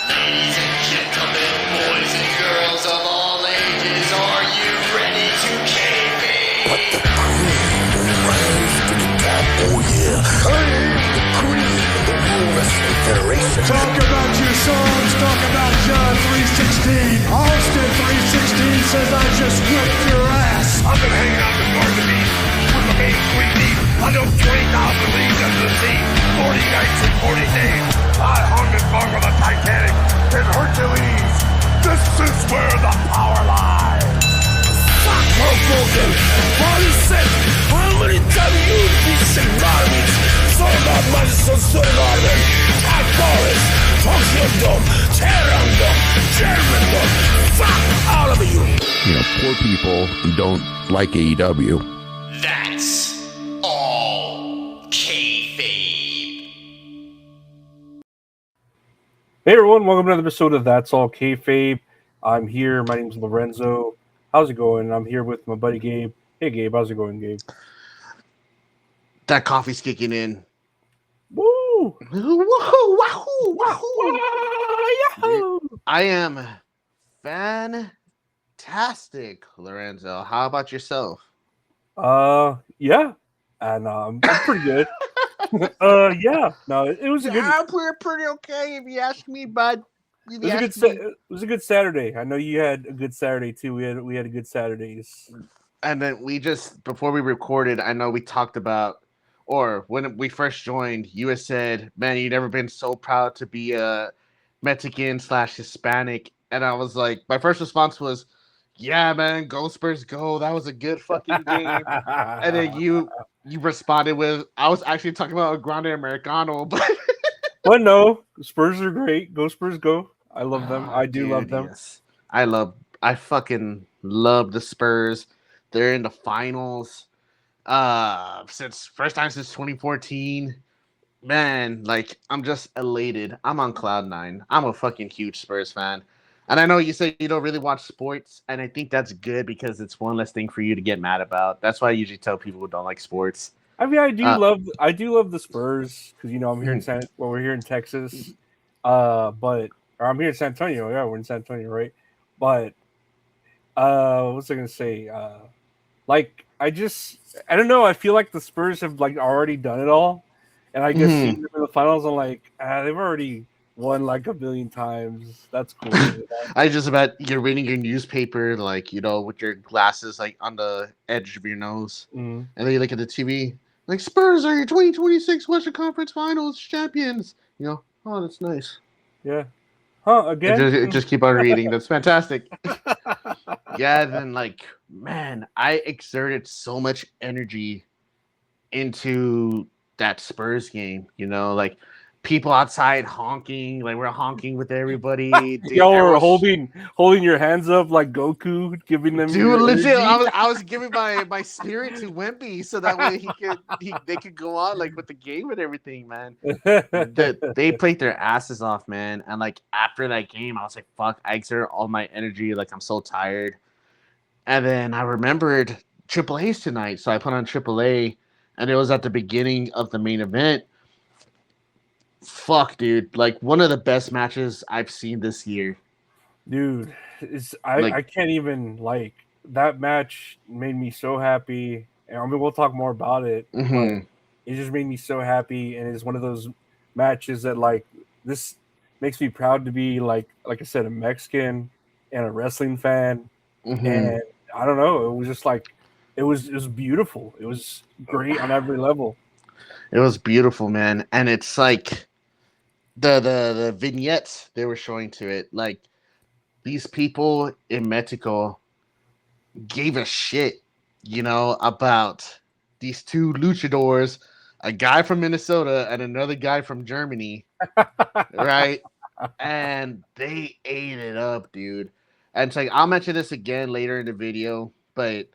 Ladies and gentlemen, boys and girls of all ages, are you ready to kayfabe? But the queen will rise to the top, oh yeah. I am the queen of the World Wrestling Federation. Talk about your songs, talk about John 316. Austin 316 says I just whipped your ass. I've been hanging out with Garden with the main queen deep. I know 20,000 leagues under the sea, 40 nights and 40 days. I hung and bung on the Titanic in Hercules. This is where the power lies. Fuck Hoboken, Body set. How many times you decent garbage? Son of Madison, son of Arden, Todd Forest, Function Dome, Terran Dome, German Dome. Fuck all of you. You know, poor people don't like AEW. That's all kayfabe. Hey everyone, welcome to another episode of That's All Kayfabe. I'm here. My name's Lorenzo. How's it going? I'm here with my buddy Gabe. Hey Gabe, how's it going, Gabe? That coffee's kicking in. Woo! Woohoo! Wahoo! Wahoo! Yahoo! I am fantastic, Lorenzo. How about yourself? Yeah, and I'm pretty good. Yeah. No, it was a good. I'm pretty okay if you ask me, bud. It was a good Saturday. I know you had a good Saturday too. We had a good Saturdays. And then before we recorded, I know we talked about, or when we first joined, you had said, man, you've never been so proud to be a Mexican/Hispanic. And I was like, my first response was, yeah, man, go Spurs, go. That was a good fucking game. And then you responded with, I was actually talking about a Grande Americano, but But no, Spurs are great. Go Spurs, go. I love them. I do love them. Yes. I fucking love the Spurs. They're in the finals. First time since 2014. Man, like, I'm just elated. I'm on cloud nine. I'm a fucking huge Spurs fan. And I know you say you don't really watch sports, and I think that's good because it's one less thing for you to get mad about. That's why I usually tell people who don't like sports. I mean, I do love the Spurs because I'm here in we're here in Texas, or I'm here in San Antonio. Yeah, we're in San Antonio, right? But what's I gonna say? I don't know. I feel like the Spurs have already done it all, and I guess seeing them in the finals, I'm like, they've already won like a billion times. That's cool. I just about you're reading your newspaper, with your glasses on the edge of your nose, and then you look at the TV, like Spurs are your 2026 Western Conference Finals champions. Oh, that's nice. Yeah. Huh? Again? Just keep on reading. That's fantastic. Yeah. Then man, I exerted so much energy into that Spurs game. People outside honking, we're honking with everybody. Y'all were holding your hands up like Goku, giving them. Dude, legit, I was giving my spirit to Wemby so that way they could go on with the game and everything, man. They played their asses off, man. And after that game, I was like, fuck, I exerted all my energy. I'm so tired. And then I remembered AAA's tonight, so I put on AAA, and it was at the beginning of the main event. Fuck, dude! One of the best matches I've seen this year. Dude, I can't even that match made me so happy. And I mean, we'll talk more about it. But it just made me so happy, and it's one of those matches that this makes me proud to be like I said, a Mexican and a wrestling fan. And I don't know, it was just it was beautiful. It was great on every level. It was beautiful, man, and it's the vignettes they were showing to it, these people in Mexico gave a shit, about these two luchadors, a guy from Minnesota and another guy from Germany, right? And they ate it up, dude. And it's I'll mention this again later in the video, but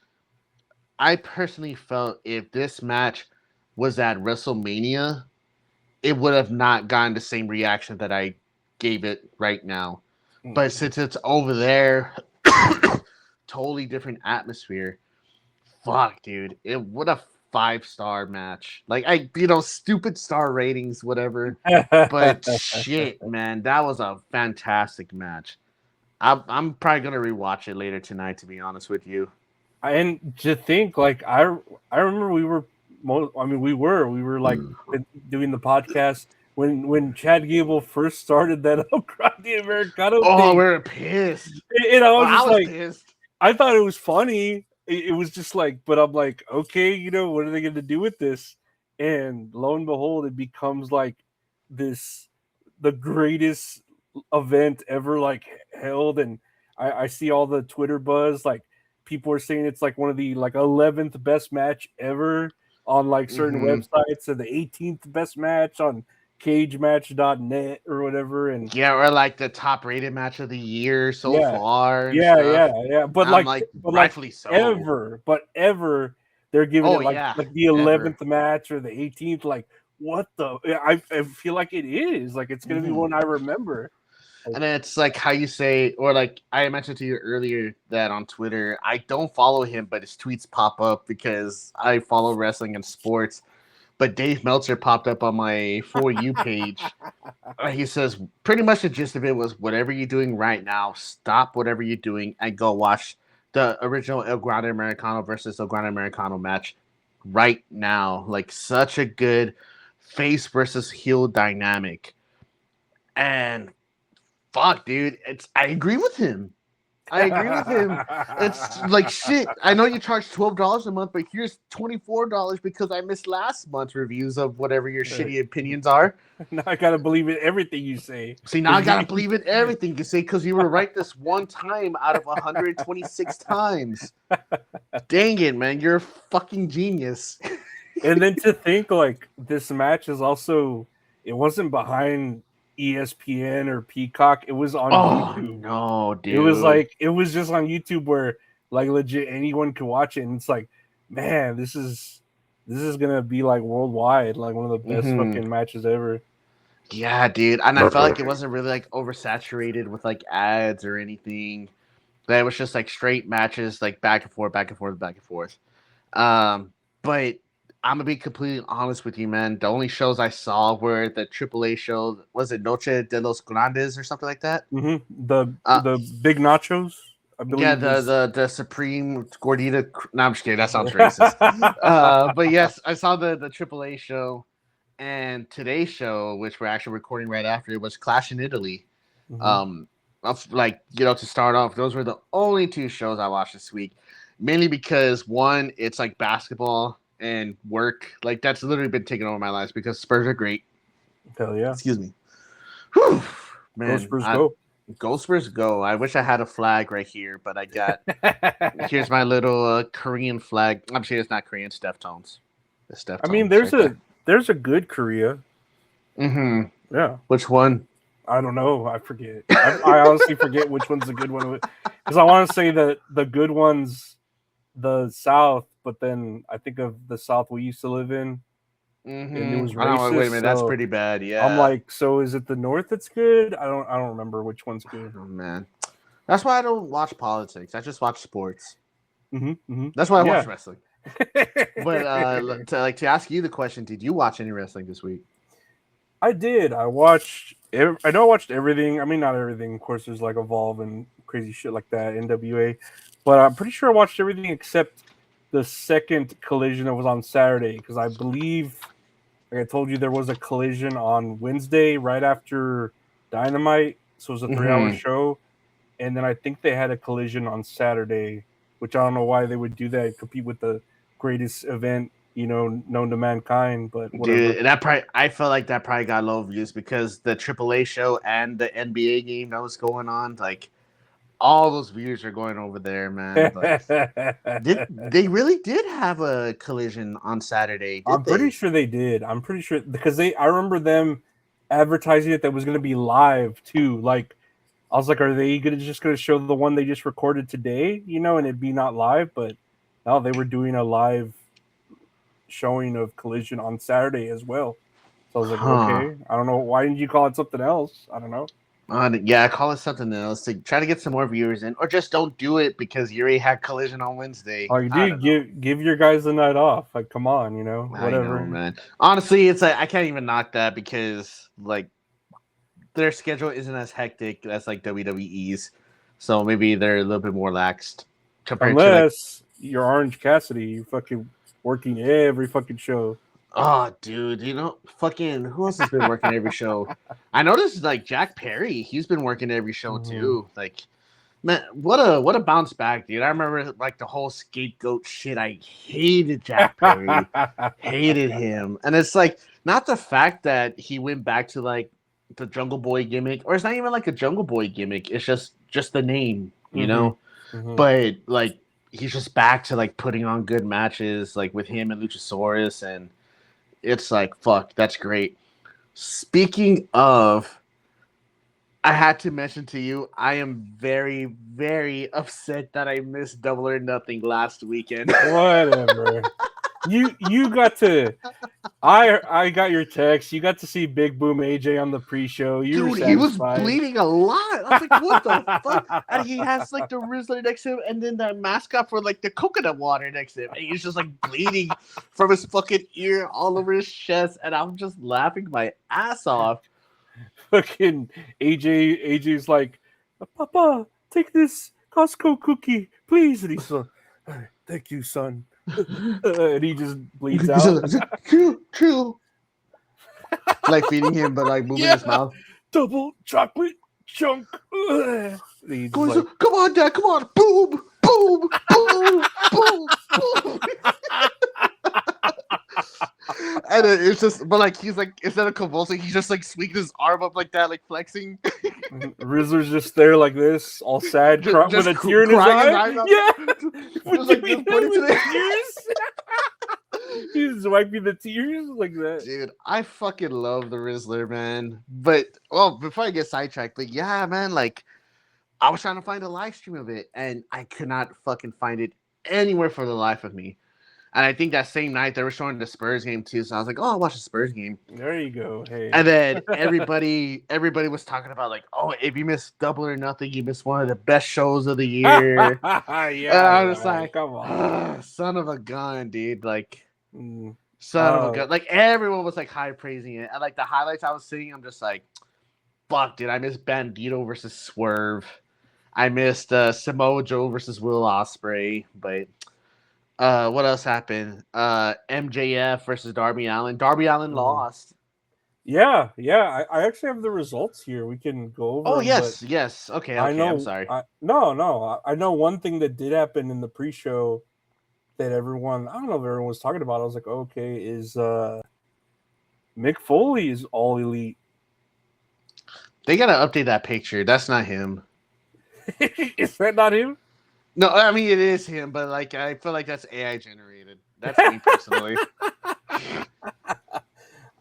I personally felt if this match was at WrestleMania, it would have not gotten the same reaction that I gave it right now. But since it's over there, totally different atmosphere. Fuck, dude. What a 5-star match. Like stupid star ratings, whatever. But shit, man, that was a fantastic match. I'm probably gonna rewatch it later tonight, to be honest with you. And to think, like I remember we were like doing the podcast when Chad Gable first started that Grande Americano thing. We were pissed. And I was I just was like, pissed. I thought it was funny. It was just like, but I'm like, okay, what are they going to do with this? And lo and behold, it becomes like the greatest event ever, like held. And I see all the Twitter buzz, like people are saying it's like one of the like 11th best match ever on like certain websites, and the 18th best match on cagematch.net or whatever. And or like the top rated match of the year so far. And yeah. But rightfully so. Ever they're giving it like the 11th match or the 18th. Like, what the? I feel like it is like it's gonna be one I remember. And then it's like how you say, or like I mentioned to you earlier that on Twitter, I don't follow him, but his tweets pop up because I follow wrestling and sports. But Dave Meltzer popped up on my For You page. He says pretty much the gist of it was, whatever you're doing right now, stop whatever you're doing and go watch the original El Grande Americano versus El Grande Americano match right now. Like, such a good face versus heel dynamic. And fuck, dude, I agree with him. It's like, shit, I know you charge $12 a month, but here's $24 because I missed last month's reviews of whatever your shitty opinions are. Now I gotta believe in everything you say. See, now I gotta believe in everything you say because you were right this one time out of 126 times. Dang it, man, you're a fucking genius. And then to think, like, this match is also, it wasn't behind ESPN or Peacock, it was on YouTube. No, dude. It was just on YouTube where like legit anyone could watch it, and it's like, man, this is gonna be like worldwide, like one of the best fucking matches ever. Yeah, dude. And I felt like it wasn't really like oversaturated with like ads or anything. But it was just like straight matches, like back and forth. But I'm gonna be completely honest with you, man. The only shows I saw were the AAA show. Was it Noche de los Grandes or something like that? The big nachos, I believe. Yeah, the Supreme Gordita. No, I'm just kidding. That sounds racist. But yes, I saw the AAA show, and today's show, which we're actually recording right after, it was Clash in Italy. To start off, those were the only two shows I watched this week. Mainly because one, it's like basketball and work, like that's literally been taking over my life because Spurs are great. Hell yeah. Excuse me. Whew, man, go Spurs, go. Go Spurs, go. I wish I had a flag right here, but I got here's my little Korean flag. I'm sure it's not Korean. Deftones. I mean, there's a good Korea. Yeah. Which one? I don't know. I forget. I honestly forget which one's the good one, because I want to say that the good one's the South, but then I think of the South we used to live in, and it was racist. Wait a minute, that's pretty bad. Yeah, I'm like, so is it the North that's good? I don't remember which one's good. Oh man, that's why I don't watch politics. I just watch sports. That's why I watch wrestling. But to ask you the question, did you watch any wrestling this week? I did. I watched everything. I mean, not everything. Of course, there's like Evolve and crazy shit like that, NWA. But I'm pretty sure I watched everything except the second Collision that was on Saturday, because I believe, like I told you, there was a Collision on Wednesday right after Dynamite. So it was a 3-hour show. And then I think they had a Collision on Saturday, which I don't know why they would do that, compete with the greatest event, known to mankind. But whatever. Dude, I felt like that probably got low views because the AAA show and the NBA game that was going on, like, all those views are going over there, man. They really did have a Collision on Saturday. Pretty sure they did. I'm pretty sure because I remember them advertising it that was going to be live too. Like, I was like, are they just going to show the one they just recorded today? And it'd be not live, but no, they were doing a live showing of Collision on Saturday as well. So I was like, okay, I don't know. Why didn't you call it something else? I don't know. Yeah, call it something else to try to get some more viewers in, or just don't do it because you already had Collision on Wednesday. Oh, you do give your guys the night off. Like, come on, whatever. I know, man. Honestly, it's like I can't even knock that because like their schedule isn't as hectic as like WWE's, so maybe they're a little bit more laxed compared to Unless you're Orange Cassidy, you fucking working every fucking show. Oh, dude, fucking who else has been working every show? I noticed like Jack Perry, he's been working every show too. Like, man, what a bounce back, dude. I remember like the whole scapegoat shit. I hated Jack Perry, hated him, and it's like not the fact that he went back to like the Jungle Boy gimmick, or it's not even like a Jungle Boy gimmick. It's just the name, you know. But like he's just back to like putting on good matches, like with him and Luchasaurus and. It's like, fuck, that's great. Speaking of, I had to mention to you, I am very, very upset that I missed Double or Nothing last weekend. Whatever. You got to. I got your text. You got to see Big Boom AJ on the pre-show. Dude, he was bleeding a lot. I was like, what the fuck? And he has like the Rizzler next to him, and then that mascot for like the coconut water next to him, and he's just like bleeding from his fucking ear all over his chest, and I'm just laughing my ass off. Fucking AJ's like, Papa, take this Costco cookie, please. And he's like, thank you, son. And he just bleeds out. True. Like feeding him, but like moving his mouth. Double chocolate chunk. Come on, Dad. Come on. Boom, boom, boom, boom, boom. And it's just, but like he's like instead of convulsing, he's just like swinging his arm up like that, like flexing. Rizzler's just there like this, all sad, with a tear in his eye. Just like tears. He's wiping the tears like that. Dude, I fucking love the Rizzler, man. But well, before I get sidetracked, but yeah, man, like I was trying to find a live stream of it, and I could not fucking find it anywhere for the life of me. And I think that same night they were showing the Spurs game too, so I was like, "Oh, I'll watch the Spurs game." There you go. Hey. And then everybody was talking about like, "Oh, if you missed Double or Nothing, you missed one of the best shows of the year." Yeah, and I was like, "Come on, son of a gun, dude!" Like, son of a gun. Like everyone was like high praising it, and like the highlights I was seeing, I'm just like, "Fuck, dude! I missed Bandito versus Swerve. I missed Samoa Joe versus Will Ospreay, but." What else happened? MJF versus Darby Allin. Darby Allin lost. Yeah. I actually have the results here. We can go over. Oh yes. Okay. I know. I'm sorry. No. I know one thing that did happen in the pre-show that everyone, I don't know if everyone was talking about. I was like, okay, is Mick Foley is all elite. They gotta update that picture. That's not him. Is that not him? No, I mean it is him, but like I feel like that's AI generated. That's me personally.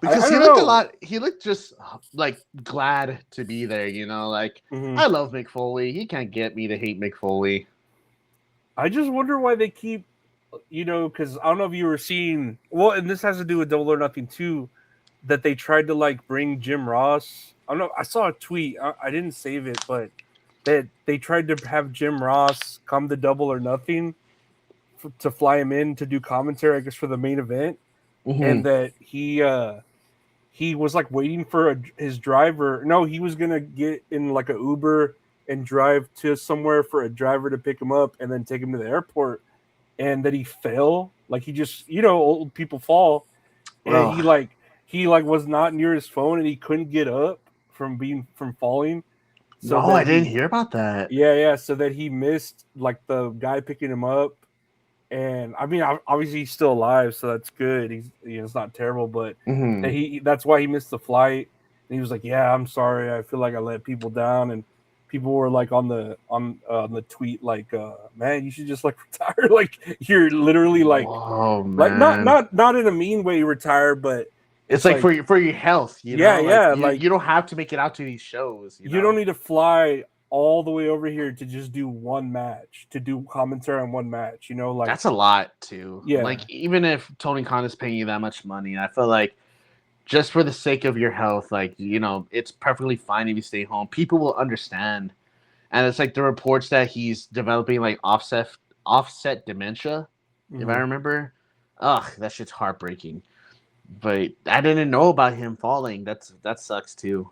Because he looked a lot. He looked just like glad to be there. Like I love Mick Foley. He can't get me to hate Mick Foley. I just wonder why they keep, because I don't know if you were seeing. Well, and this has to do with Double or Nothing too, that they tried to like bring Jim Ross. I don't know. I saw a tweet. I didn't save it, but. That they tried to have Jim Ross come to Double or Nothing to fly him in to do commentary, I guess, for the main event, and that he was like waiting for his driver. No, he was gonna get in like an Uber and drive to somewhere for a driver to pick him up and then take him to the airport, and that he fell. Like he just, old people fall, and he was not near his phone and he couldn't get up from falling. So I didn't hear about that. Yeah. So that he missed like the guy picking him up, and I mean, obviously he's still alive, so that's good. He's, it's not terrible, but that's why he missed the flight. And he was like, "Yeah, I'm sorry. I feel like I let people down." And people were like on the tweet, like, "Man, you should just like retire. Like you're literally like, like not in a mean way retire, but." It's like for your health, like you don't have to make it out to these shows. You don't need to fly all the way over here to just do one match, to do commentary on one match. Like that's a lot too. Yeah, like even if Tony Khan is paying you that much money, I feel like just for the sake of your health, like, you know, it's perfectly fine if you stay home. People will understand. And it's like the reports that he's developing like offset dementia, if I remember. Ugh, that shit's heartbreaking. But I didn't know about him falling. That sucks too.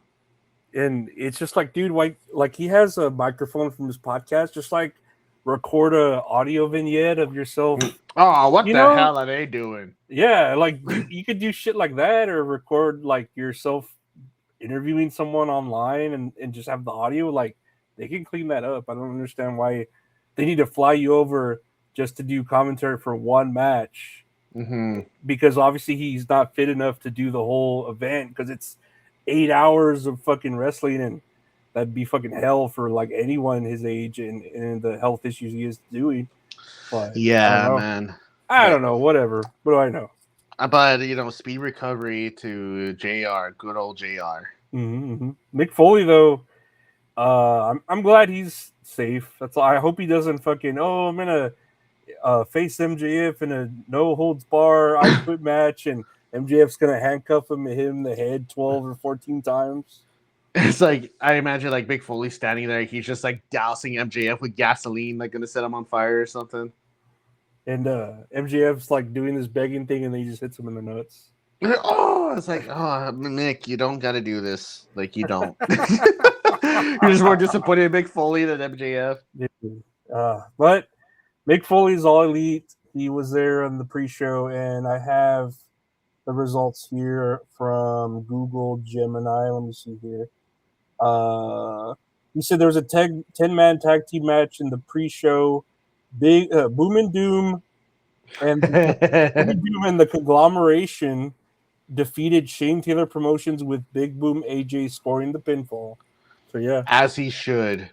And it's just like, dude, like he has a microphone from his podcast, just like record a audio vignette of yourself. Oh, what You the know? hell are they doing? Yeah, like you could do shit like that, or record like yourself interviewing someone online and just have the audio. Like they can clean that up. I don't understand why they need to fly you over just to do commentary for one match. Because obviously he's not fit enough to do the whole event because it's 8 hours of fucking wrestling, and that'd be fucking hell for like anyone his age and the health issues he is doing. But yeah, man. I don't know. Whatever. What do I know? But you know, speed recovery to JR, good old JR. Mick Foley though, I'm glad he's safe. That's all. I hope he doesn't fucking. Oh, I'm gonna face MJF in a no holds bar I quit match, and MJF's gonna handcuff him and hit him in the head 12 or 14 times. It's like I imagine like Mick Foley standing there. He's just like dousing MJF with gasoline, like gonna set him on fire or something. And MJF's like doing this begging thing, and then he just hits him in the nuts. Oh, it's like, oh, Mick, you don't got to do this. Like, you don't. You're just more disappointed in Mick Foley than MJF. But Mick Foley's all elite. He was there on the pre-show, and I have the results here from Google Gemini. Let me see here. He said there was a 10-man tag team match in the pre-show. Big Boom and Doom and the Conglomeration defeated Shane Taylor Promotions with Big Boom AJ scoring the pinfall. So yeah, as he should.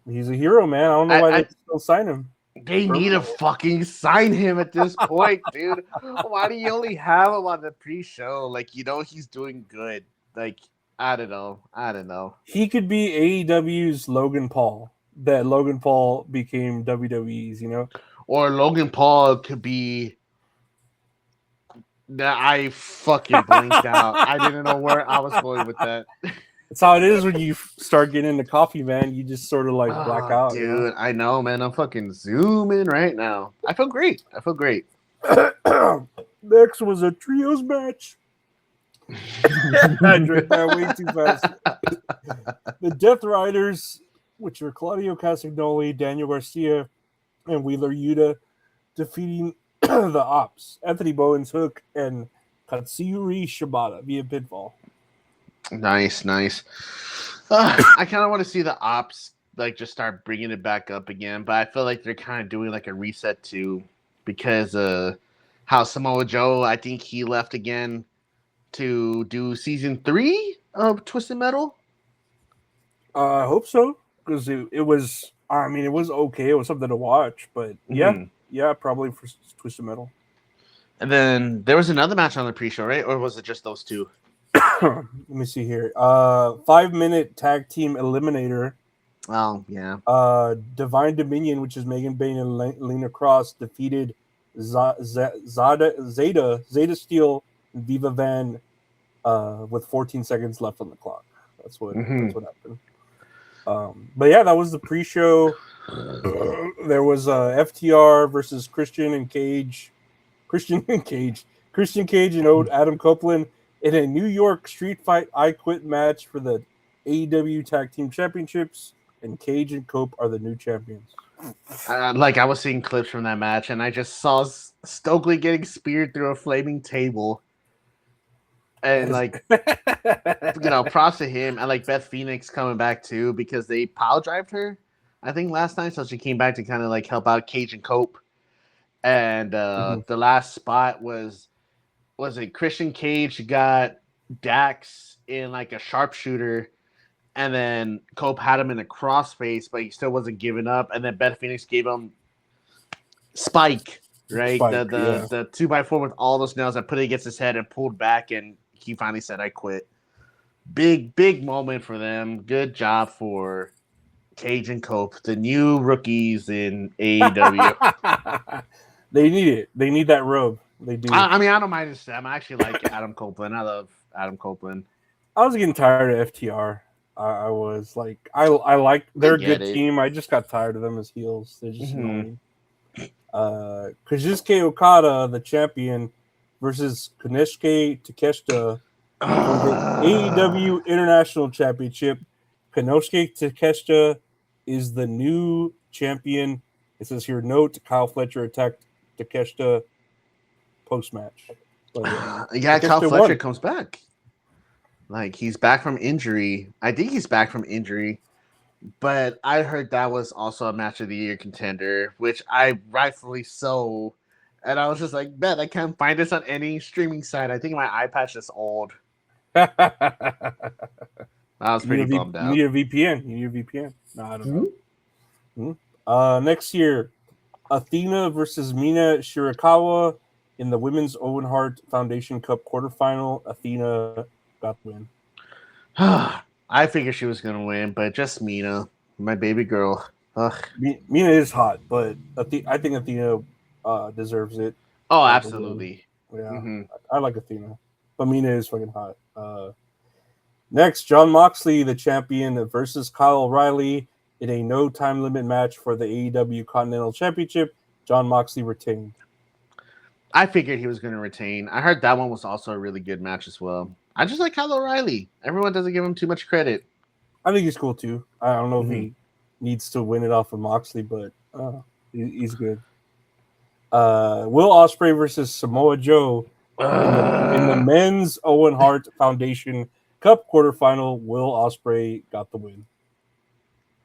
He's a hero, man. I don't know why they still sign him. They need to fucking sign him at this point, dude. Why do you only have him on the pre-show? Like, you know, he's doing good. Like, I don't know. He could be AEW's Logan Paul. That Logan Paul became WWE's, you know? Or Logan Paul could be... I fucking blinked out. I didn't know where I was going with that. That's how it is when you start getting into coffee, man. You just sort of like black out. Dude, you know? I know, man. I'm fucking zooming right now. I feel great. Next was a trios match. I drank that way too fast. The Death Riders, which are Claudio Castagnoli, Daniel Garcia, and Wheeler Yuta, defeating the Ops, Anthony Bowens, Hook, and Katsuyori Shibata via pinfall. Nice. I kind of want to see the Ops like just start bringing it back up again, but I feel like they're kind of doing like a reset too, because how Samoa Joe, I think he left again to do season 3 of Twisted Metal. I hope so, because it was. I mean, it was okay. It was something to watch, but yeah, probably for Twisted Metal. And then there was another match on the pre-show, right? Or was it just those two? Let me see here. 5-minute tag team eliminator. Oh, yeah. Divine Dominion, which is Megan Bayne and Lena Cross, defeated Zeta Steel and Viva Van with 14 seconds left on the clock. That's what happened. But yeah, that was the pre-show. There was FTR versus Christian Cage and Adam Copeland in a New York Street Fight I Quit match for the AEW Tag Team Championships, and Cage and Cope are the new champions. Like, I was seeing clips from that match, and I just saw Stokely getting speared through a flaming table. And, like, props to him. And, like, Beth Phoenix coming back, too, because they pile drived her, I think, last night. So she came back to kind of, like, help out Cage and Cope. And the last spot was it Christian Cage got Dax in, like, a sharpshooter, and then Cope had him in a crossface, but he still wasn't giving up. And then Beth Phoenix gave him Spike, right? The 2x4 with all those nails. I put it against his head and pulled back, and he finally said, "I quit." Big moment for them. Good job for Cage and Cope, the new rookies in AEW. They need it. They need that robe. They do. I mean, I don't mind his. I actually like Adam Copeland. I love Adam Copeland. I was getting tired of FTR. I was like, I like they're a good team. I just got tired of them as heels. They're just annoying. Kazuchika Okada, the champion, versus Konosuke Takeshita for the AEW International Championship. Konosuke Takeshita is the new champion. It says here, note, Kyle Fletcher attacked Takeshita post-match. Yeah, Kyle Fletcher comes back. Like, he's back from injury. I think he's back from injury. But I heard that was also a match of the year contender, which I rightfully so. And I was just like, man, I can't find this on any streaming site. I think my iPad's just old. I was pretty bummed out. You need a VPN. No, I don't know. Next year, Athena versus Mina Shirakawa in the Women's Owen Hart Foundation Cup quarterfinal. Athena got the win. I figured she was going to win, but just Mina, my baby girl. Ugh. Mina is hot, but I think Athena deserves it. Oh, absolutely. Yeah, I like Athena, but Mina is fucking hot. Next, Jon Moxley, the champion, versus Kyle O'Reilly in a no time limit match for the AEW Continental Championship. Jon Moxley retained. I figured he was going to retain. I heard that one was also a really good match as well. I just like Kyle O'Reilly. Everyone doesn't give him too much credit. I think he's cool too. I don't know if he needs to win it off of Moxley, but he's good. Will Ospreay versus Samoa Joe in the men's Owen Hart Foundation Cup quarterfinal. Will Ospreay got the win.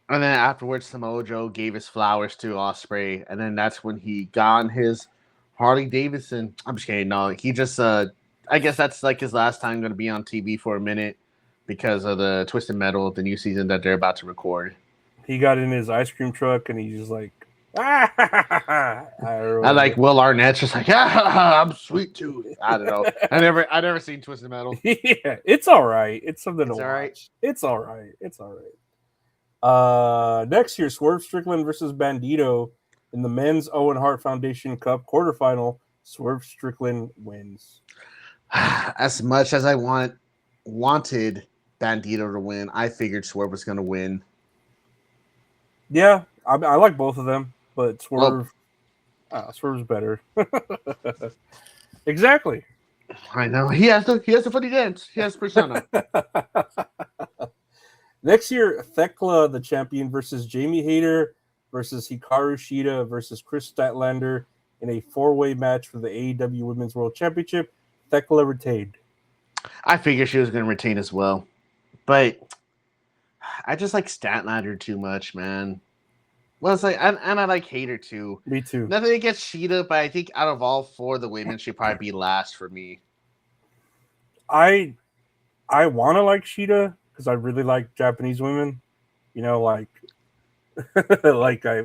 And then afterwards, Samoa Joe gave his flowers to Ospreay, and then that's when he got on his Harley Davidson. I'm just kidding. No, he just I guess that's like his last time going to be on TV for a minute because of the Twisted Metal, the new season that they're about to record. He got in his ice cream truck and he's just like, I like Will Arnett's just like, I'm sweet tooth. I don't know. I never seen Twisted Metal. Yeah, it's all right. It's something to watch. Right. It's all right. It's all right. Next year, Swerve Strickland versus Bandito in the men's Owen Hart Foundation Cup quarterfinal. Swerve Strickland wins. As much as I wanted Bandito to win, I figured Swerve was going to win. Yeah, I like both of them, but Swerve's better. Exactly. I know. He has the funny dance. He has persona. Next year, Thekla, the champion, versus Jamie Hayter versus Hikaru Shida versus Chris Statlander in a 4-way match for the AEW Women's World Championship. Thekla retained. I figured she was going to retain as well. But I just like Statlander too much, man. Well, it's like, and I like Hayter too. Me too. Nothing against Shida, but I think out of all four, the women should probably be last for me. I want to like Shida because I really like Japanese women. You know, like like I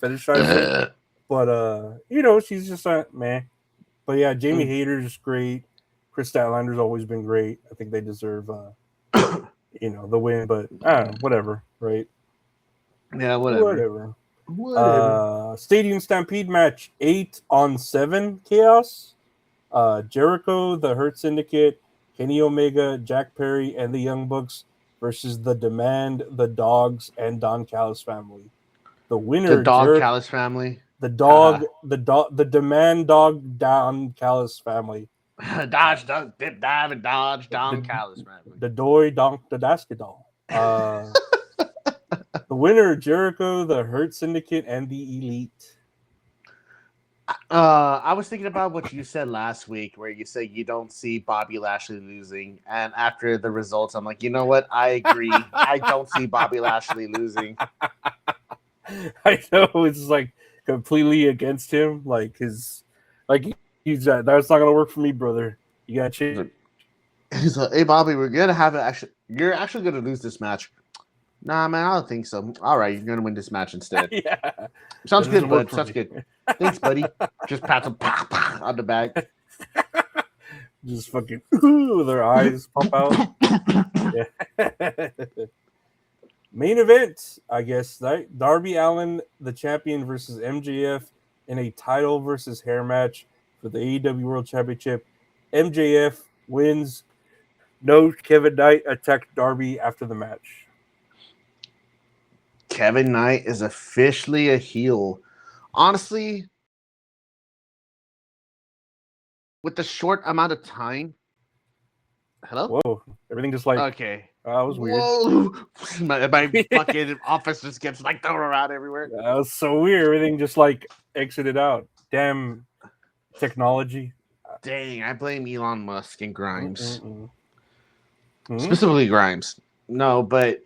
fetishize it. But you know, she's just a man. But yeah, Jamie Hayter's great. Chris Statlander's always been great. I think they deserve you know, the win, but I don't know, whatever, right? Yeah, whatever. Stadium Stampede match 8-on-7 chaos. Jericho, the Hurt Syndicate, Kenny Omega, Jack Perry, and the Young Bucks versus the Demand, the Dogs, and Don Callis family. The winner, the Callis family. The Demand Dog Don Callis family. Dodge, Dip, Dive, and Dodge, Don Callis family. The Doy Donk the Daskadal. The winner, Jericho, the Hurt Syndicate, and the Elite. I was thinking about what you said last week, where you said you don't see Bobby Lashley losing, and after the results, I'm like, you know what? I agree. I don't see Bobby Lashley losing. I know it's like completely against him. Like he's that's not gonna work for me, brother. You gotta change. He's like, hey Bobby, we're gonna have it. You're actually gonna lose this match. Nah, man, I don't think so. All right, you're gonna win this match instead. Yeah, sounds good, bud. Sounds good. Thanks, buddy. Just pat him on the back. Just fucking their eyes pop out. Yeah. Main event, I guess. Right? Darby Allin, the champion, versus MJF in a title versus hair match for the AEW World Championship. MJF wins. No, Kevin Knight attacked Darby after the match. Kevin Knight is officially a heel. Honestly, with the short amount of time. Hello? Whoa. Everything just like, Okay. that was weird. Whoa. my fucking office just gets like thrown around everywhere. That was so weird. Everything just like exited out. Damn technology. Dang, I blame Elon Musk and Grimes. Hmm? Specifically Grimes. No, but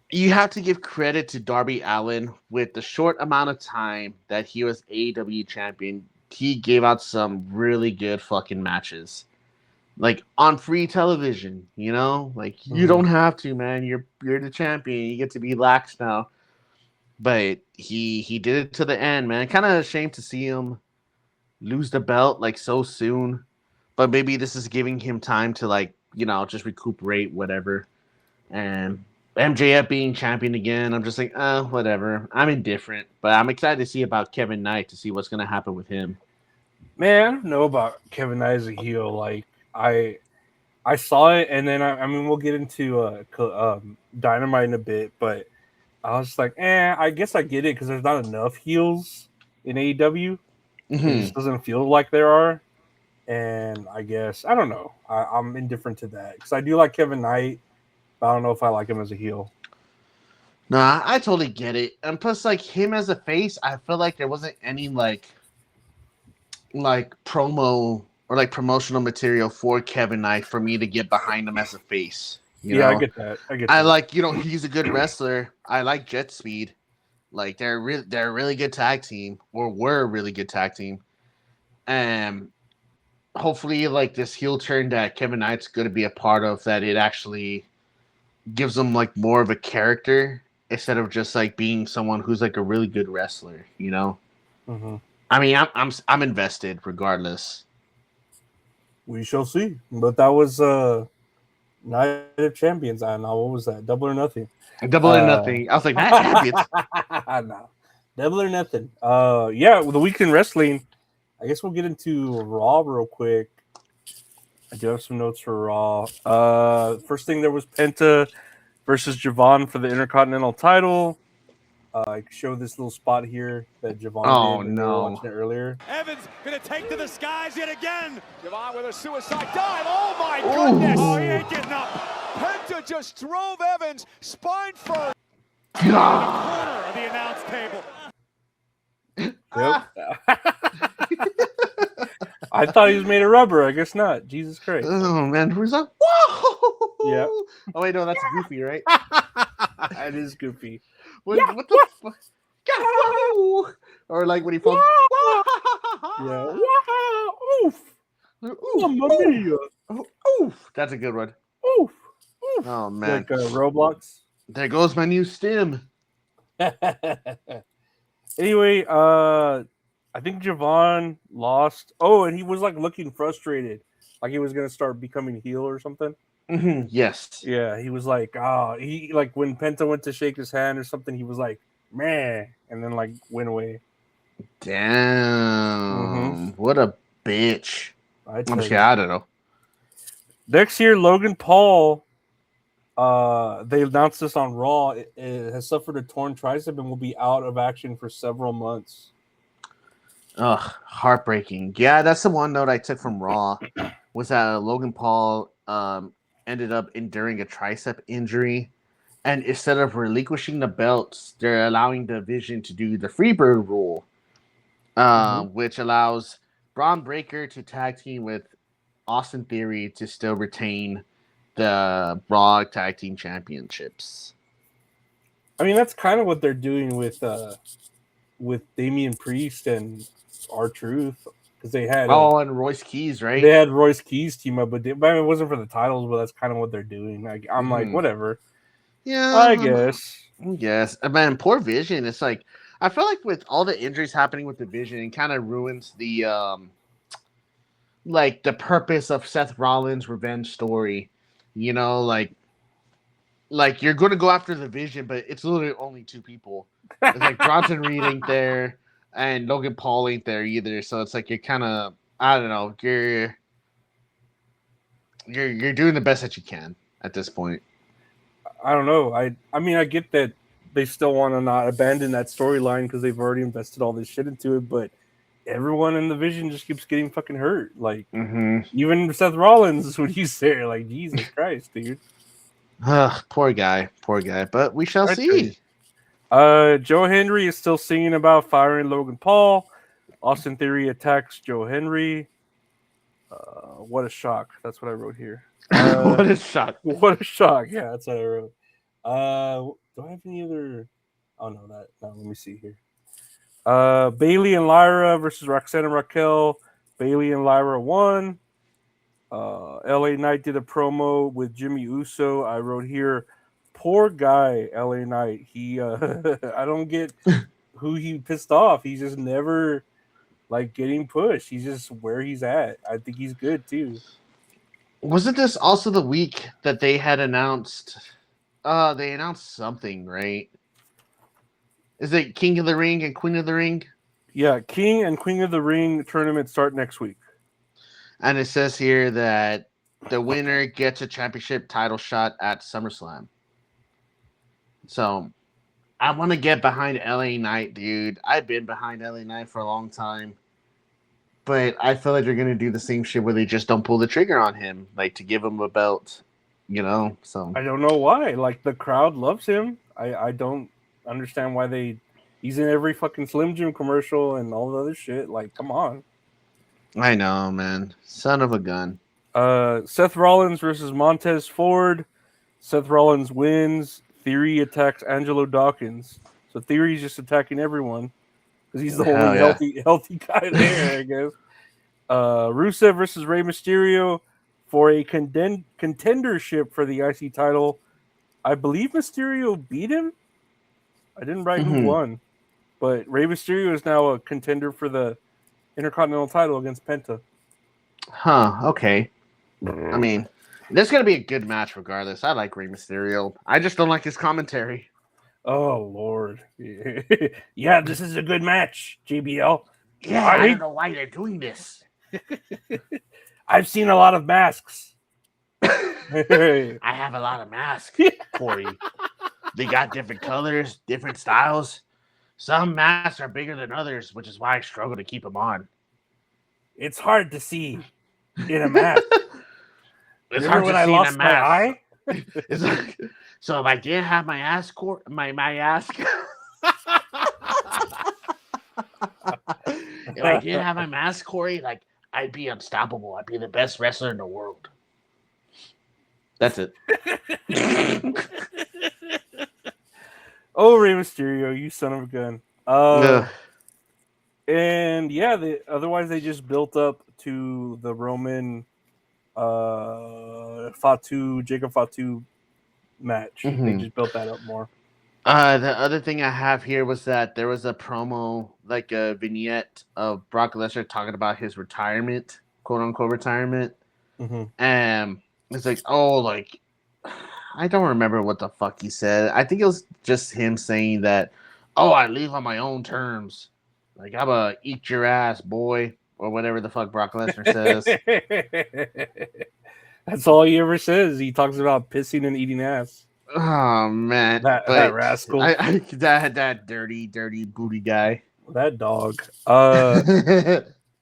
you have to give credit to Darby Allin with the short amount of time that he was AEW champion. He gave out some really good fucking matches. Like on free television, you know? Like you don't have to, man. You're the champion. You get to be lax now. But he did it to the end, man. Kind of ashamed to see him lose the belt like so soon. But maybe this is giving him time to like, you know, just recuperate whatever. And MJF being champion again, I'm just like, whatever. I'm indifferent. But I'm excited to see about Kevin Knight to see what's gonna happen with him. Man, I don't know about Kevin Knight as a heel. Like I saw it, and then I mean we'll get into Dynamite in a bit, but I was just like, I guess I get it because there's not enough heels in AEW. It just doesn't feel like there are, and I guess I don't know. I'm indifferent to that because I do like Kevin Knight, but I don't know if I like him as a heel. Nah, I totally get it. And plus, like him as a face, I feel like there wasn't any like promo or like promotional material for Kevin Knight for me to get behind him as a face. You know? I get that. I like, you know, he's a good wrestler. I like Jet Speed. Like they're a really good tag team, or were a really good tag team. And hopefully, like this heel turn that Kevin Knight's going to be a part of, that it actually gives him like more of a character instead of just like being someone who's like a really good wrestler. You know. I mean, I'm invested regardless. We shall see. But that was Night of Champions. I don't know, what was that? Double or Nothing. Double or Nothing. I was like, Night of Champions. No. Double or Nothing. Yeah, with the week in wrestling, I guess we'll get into Raw real quick. I do have some notes for Raw. First thing, there was Penta versus Javon for the Intercontinental title. I showed this little spot here that Javon did. We were watching it earlier. Evans gonna take to the skies yet again. Javon with a suicide dive. Oh my goodness! Oh, he ain't getting up. Penta just drove Evans spine first. In the corner of the announce table. Yep. I thought he was made of rubber. I guess not. Jesus Christ. Oh man, who's that? Whoa! Yeah. Oh wait, no, that's Goofy, right? That is Goofy. What the fuck? Or like when he falls. Yeah. Oof. Mamma mia. Oof. That's a good one. Oof. Oh man. Like Roblox. There goes my new stim. Anyway, I think Javon lost. Oh, and he was like looking frustrated, like he was gonna start becoming heel or something. Yes. Yeah, he was like, he like when Penta went to shake his hand or something, he was like, man, and then like went away. Damn. What a bitch. I don't know. Next year, Logan Paul. They announced this on Raw. It has suffered a torn tricep and will be out of action for several months. Ugh, heartbreaking. Yeah, that's the one note I took from Raw. Was that Logan Paul ended up enduring a tricep injury, and instead of relinquishing the belts, they're allowing the Division to do the Freebird rule, which allows Braun Breaker to tag team with Austin Theory to still retain the Raw Tag Team Championships. I mean, that's kind of what they're doing with Damian Priest and R-Truth, because they had and Royce Keys, right? They had Royce Keys team up, but it wasn't for the titles. But that's kind of what they're doing. Like, I'm like, whatever. Yeah, I guess. Yes, man. Poor Vision. It's like I feel like with all the injuries happening with the Vision, it kind of ruins the like the purpose of Seth Rollins' revenge story. You know, like you're going to go after the Vision, but it's literally only two people. It's like Bronson Reed ain't there, and Logan Paul ain't there either. So it's like you're kind of, I don't know, you're doing the best that you can at this point. I don't know. I mean, I get that they still want to not abandon that storyline because they've already invested all this shit into it, but everyone in the division just keeps getting fucking hurt. Like, even Seth Rollins when he's there, like, Jesus Christ, dude. Poor guy. But we shall see. Joe Henry is still singing about firing Logan Paul. Austin Theory attacks Joe Henry. What a shock. That's what I wrote here. What a shock. What a shock. Yeah, that's what I wrote. Do I have any other? Oh, no, let me see here. Bailey and Lyra versus Roxanne and Raquel. Bailey and Lyra won. LA Knight did a promo with Jimmy Uso. I wrote here, poor guy, LA Knight. He, I don't get who he pissed off. He's just never like getting pushed. He's just where he's at. I think he's good too. Wasn't this also the week that they had announced? They announced something, right? Is it King of the Ring and Queen of the Ring? Yeah, King and Queen of the Ring tournament start next week. And it says here that the winner gets a championship title shot at SummerSlam. So I want to get behind LA Knight, dude. I've been behind LA Knight for a long time. But I feel like they're going to do the same shit where they just don't pull the trigger on him, like to give him a belt, you know? So I don't know why. Like, the crowd loves him. I don't understand why he's in every fucking Slim Jim commercial and all the other shit. Like, come on. I know, man. Son of a gun. Seth Rollins versus Montez Ford. Seth Rollins wins. Theory attacks Angelo Dawkins. So Theory's just attacking everyone because he's the only healthy guy there, I guess. Rusev versus Rey Mysterio for a contendership for the IC title. I believe Mysterio beat him. I didn't write who won, but Rey Mysterio is now a contender for the Intercontinental title against Penta. Okay. I mean, this is going to be a good match regardless. I like Rey Mysterio. I just don't like his commentary. Oh, Lord. Yeah, this is a good match, JBL. Yeah, I don't know why they're doing this. I've seen a lot of masks. I have a lot of masks, Corey. They got different colors, different styles. Some masks are bigger than others, which is why I struggle to keep them on. It's hard to see in a mask. It's hard when to I see lost in a my mask. eye. It's like, so if I didn't have my ass, my ass. If I didn't have my mask, Corey, like I'd be unstoppable. I'd be the best wrestler in the world. That's it. Oh, Rey Mysterio, you son of a gun. And yeah, otherwise they just built up to the Roman Jacob Fatu match. They just built that up more. The other thing I have here was that there was a promo, like a vignette of Brock Lesnar talking about his retirement, quote unquote retirement. And it's like, I don't remember what the fuck he said. I think it was just him saying that, I leave on my own terms. Like, I'm a eat your ass, boy, or whatever the fuck Brock Lesnar says. That's all he ever says. He talks about pissing and eating ass. Oh, man. That rascal. That dirty booty guy. That dog.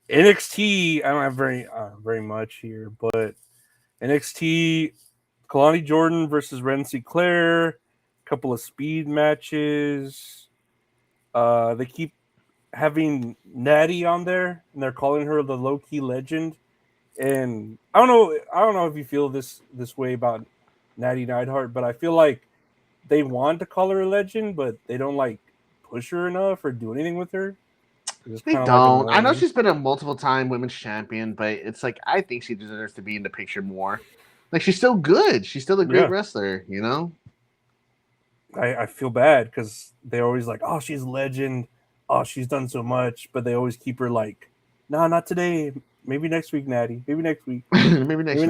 NXT, I don't have very much here, but NXT, Kalani Jordan versus Ren Sinclair, a couple of speed matches. They keep having Natty on there, and they're calling her the low-key legend. And I don't know if you feel this way about Natty Neidhart, but I feel like they want to call her a legend, but they don't like push her enough or do anything with her. They don't. I know she's been a multiple-time women's champion, but it's like I think she deserves to be in the picture more. Like, she's still good. She's still a great wrestler, you know? I feel bad because they're always like, oh, she's a legend. Oh, she's done so much. But they always keep her like, no, not today. Maybe next week, Natty. Maybe next week. Maybe next week.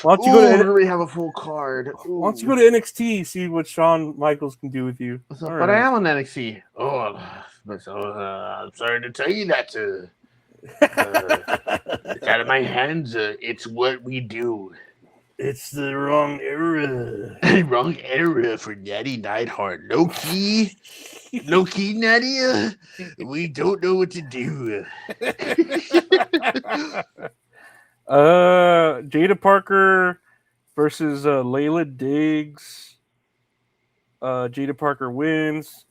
Why don't you go to we have a full card. Why don't you go to NXT, see what Shawn Michaels can do with you? But I am on NXT. I'm sorry to tell you that. It's out of my hands. It's what we do. It's the wrong era. Wrong era for Natty Neidhart. Low key, Natty. We don't know what to do. Jada Parker versus Layla Diggs. Jada Parker wins.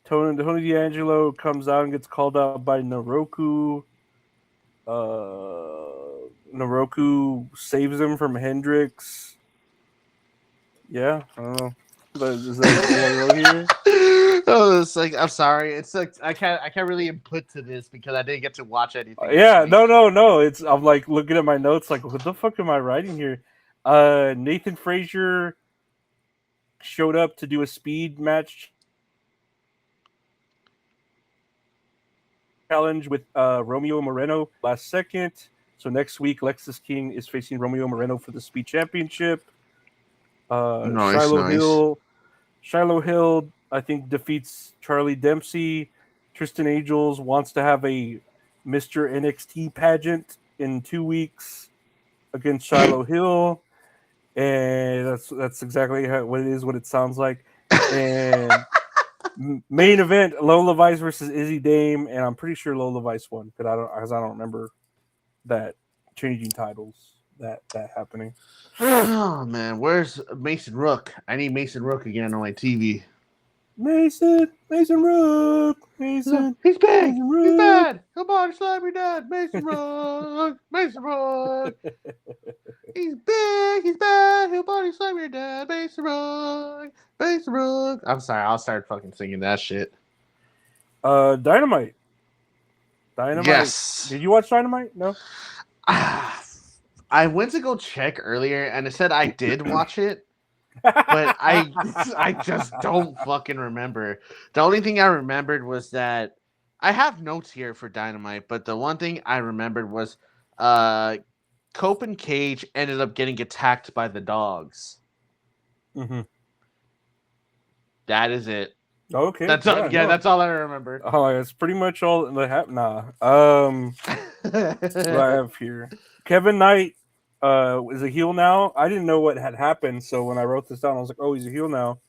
Tony D'Angelo comes out and gets called out by Naroku. Naroku saves him from Hendricks. Yeah, I don't know. Is that what here? Oh, it's like I'm sorry. It's like I can't really input to this because I didn't get to watch anything. Yeah, no. It's I'm like looking at my notes, like what the fuck am I writing here? Nathan Frazier showed up to do a speed match challenge with Romeo Moreno last second. So next week, Lexus King is facing Romeo Moreno for the speed championship. Shiloh Hill, I think, defeats Charlie Dempsey. Tristan Angels wants to have a Mr. NXT pageant in 2 weeks against Shiloh Hill, and that's exactly what it is, what it sounds like. And main event: Lola Vice versus Izzy Dame, and I'm pretty sure Lola Vice won, because I don't remember that changing titles that happening. Oh man, where's Mason Rook? I need Mason Rook again on my TV. Mason Rook. He's big. He's bad. Come on, slam your dad. Mason Rook. He's big. He's bad. He'll body slam your dad. Mason Rook. I'm sorry. I'll start fucking singing that shit. Dynamite. Yes. Did you watch Dynamite? No. I went to go check earlier, and it said I did watch it. But I just don't fucking remember. The only thing I remembered was that I have notes here for Dynamite, but the one thing I remembered was Cope and Cage ended up getting attacked by the dogs. Mm-hmm. That is it. Okay. That's all. Yeah, that's all I remember. Oh, it's pretty much all that happened. Nah. What I have here. Kevin Knight is a heel now. I didn't know what had happened, so when I wrote this down, I was like, "Oh, he's a heel now,"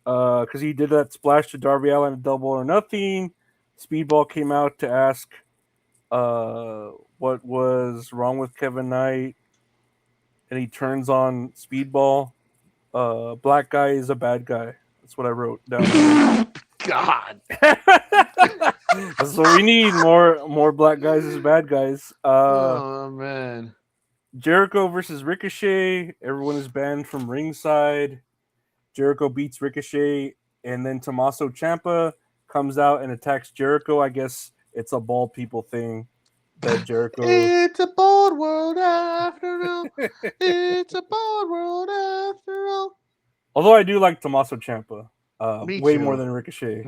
because he did that splash to Darby Allin at Double or Nothing. Speedball came out to ask what was wrong with Kevin Knight, and he turns on Speedball. Black guy is a bad guy. That's what I wrote down. God, that's what we need. More black guys as bad guys. Oh man. Jericho versus Ricochet. Everyone is banned from ringside. Jericho beats Ricochet, and then Tommaso Ciampa comes out and attacks Jericho. I guess it's a bald people thing that Jericho. It's a bold world after all. It's a bold world after all. Although I do like Tommaso Ciampa way too. more than Ricochet.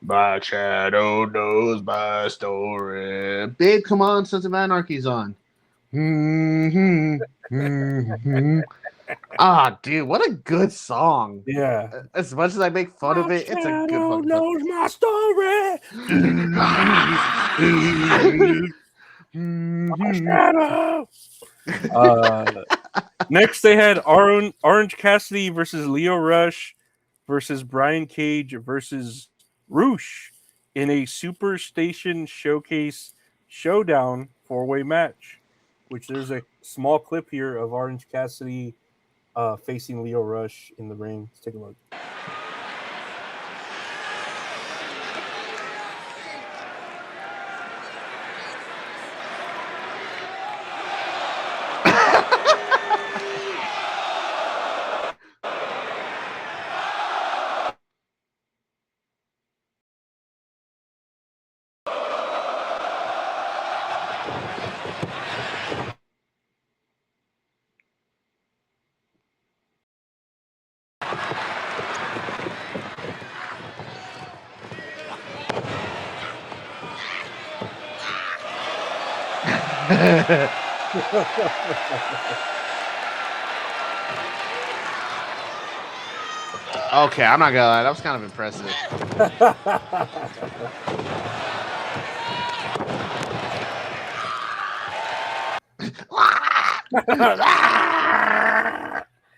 My shadow knows my story. Babe, come on, Sons of Anarchy's on. Dude, what a good song. Yeah. As much as I make fun of it, it's a good one. Knows my story. My shadow. Next, they had Orange Cassidy versus Leo Rush versus Brian Cage versus Roosh in a Superstation Showcase Showdown 4-way match, which there's a small clip here of Orange Cassidy facing Leo Rush in the ring. Let's take a look. Okay, I'm not gonna lie. That was kind of impressive.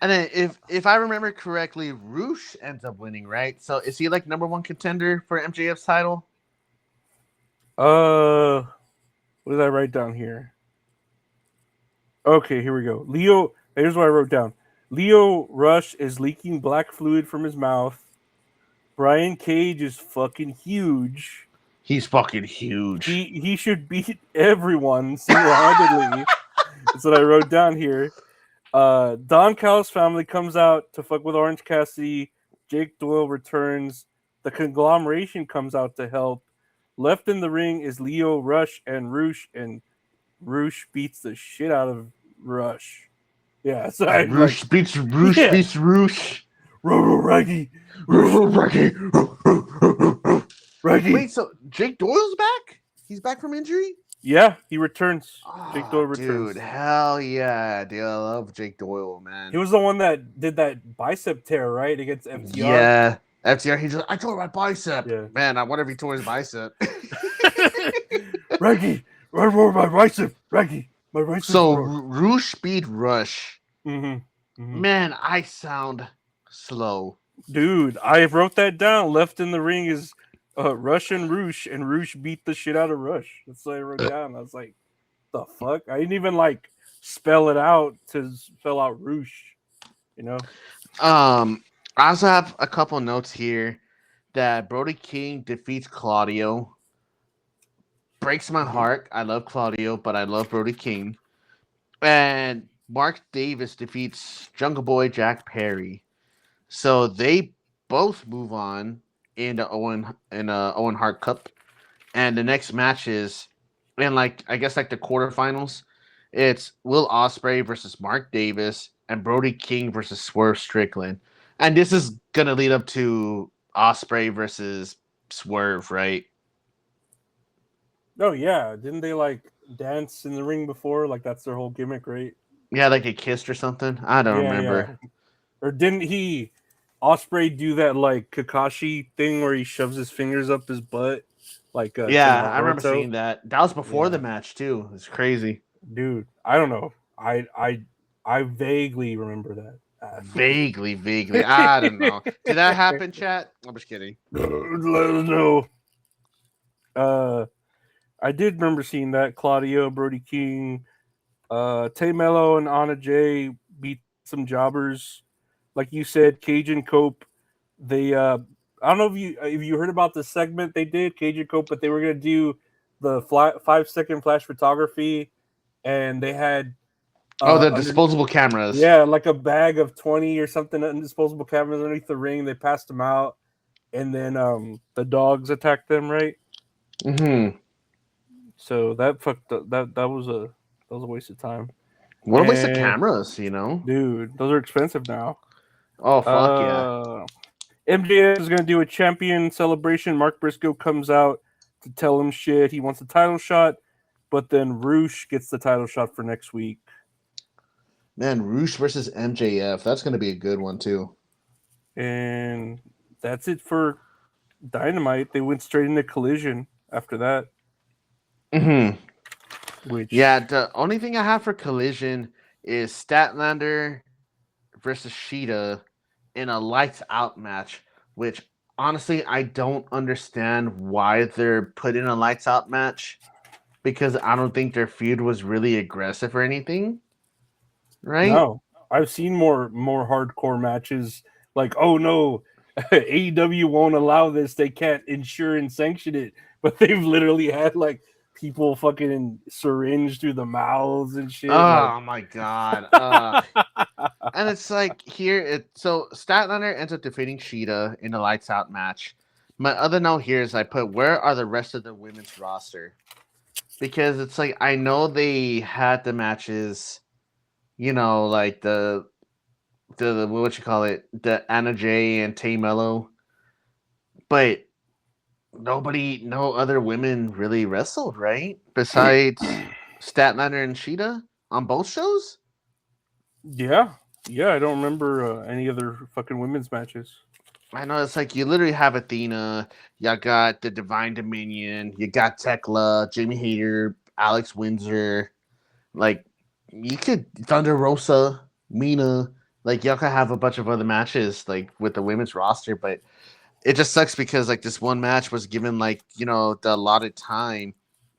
And then, if I remember correctly, Roosh ends up winning, right? So is he like number one contender for MJF's title? What did I write down here? Okay, here we go. Leo, here's what I wrote down. Leo Rush is leaking black fluid from his mouth. Brian Cage is fucking huge. He's fucking huge. He should beat everyone single-handedly. That's what I wrote down here. Don Callis' family comes out to fuck with Orange Cassidy. Jake Doyle returns. The conglomeration comes out to help. Left in the ring is Leo Rush and Roosh beats the shit out of Rush. Yeah, so Roosh beats Roosh. Raggy. Wait, so Jake Doyle's back? He's back from injury? Yeah, he returns. Jake Doyle returns. Dude, hell yeah. Dude, I love Jake Doyle, man. He was the one that did that bicep tear, right? Against FTR. Yeah. FTR, he's like, I tore my bicep. Yeah. Man, I wonder if he tore his bicep. Raggy, my bicep. Raggy, my bicep. So, Roosh beat Rush. Mm-hmm. Mm-hmm. Man, I sound slow. Dude, I wrote that down. Left in the ring is Rush and Roosh beat the shit out of Rush. That's what I wrote down. I was like, the fuck? I didn't even like spell it out to spell out Roosh, you know? I also have a couple notes here that Brody King defeats Claudio. Breaks my heart. I love Claudio, but I love Brody King. And Mark Davis defeats Jungle Boy Jack Perry. So they both move on in the Owen Hart Cup. And the next match is in I guess the quarterfinals. It's Will Ospreay versus Mark Davis and Brody King versus Swerve Strickland. And this is gonna lead up to Ospreay versus Swerve, right? Oh yeah, didn't they dance in the ring before? Like that's their whole gimmick, right? Yeah, like they kissed or something. I don't remember. Yeah. Or didn't Ospreay do that Kakashi thing where he shoves his fingers up his butt? Yeah, I remember seeing that. That was before the match too. It's crazy, dude. I don't know. I vaguely remember that. Vaguely. I don't know. Did that happen, chat? I'm just kidding. Let us know. I did remember seeing that. Claudio, Brody King, Tay Mello, and Anna Jay beat some jobbers. Like you said, Cage and Cope. They I don't know if you heard about the segment they did, Cage and Cope, but they were gonna do the 5-second flash photography, and they had the disposable cameras. Yeah, like a bag of 20 or something, disposable cameras underneath the ring. They passed them out, and then the dogs attacked them, right? Mm-hmm. So that fucked up. That was a waste of time. What a waste of cameras, you know? Dude, those are expensive now. Oh, fuck yeah. MJF is going to do a champion celebration. Mark Briscoe comes out to tell him shit. He wants a title shot, but then Roosh gets the title shot for next week. Man, Roosh versus MJF. That's going to be a good one, too. And that's it for Dynamite. They went straight into Collision after that. Mm-hmm. Yeah, the only thing I have for Collision is Statlander versus Sheeta in a lights out match, which honestly I don't understand why they're putting a lights out match, because I don't think their feud was really aggressive or anything. Right? No. I've seen more hardcore matches like, oh no, AEW won't allow this, they can't insure and sanction it. But they've literally had people fucking syringe through the mouths and shit. Oh my god! And it's so Statlander ends up defeating Sheeta in a lights out match. My other note here is I put, where are the rest of the women's roster? Because it's I know they had the matches, you know, the what you call it, the Anna Jay and Tay Mello, but no other women really wrestled, right? Besides Statlander and Sheeta on both shows? Yeah, I don't remember any other fucking women's matches. I know it's like you literally have Athena, you got the Divine Dominion, you got Tekla, Jamie Hayter, Alex Windsor, like you could Thunder Rosa, Mina, like y'all could have a bunch of other matches like with the women's roster, but it just sucks because like this one match was given like, the allotted time,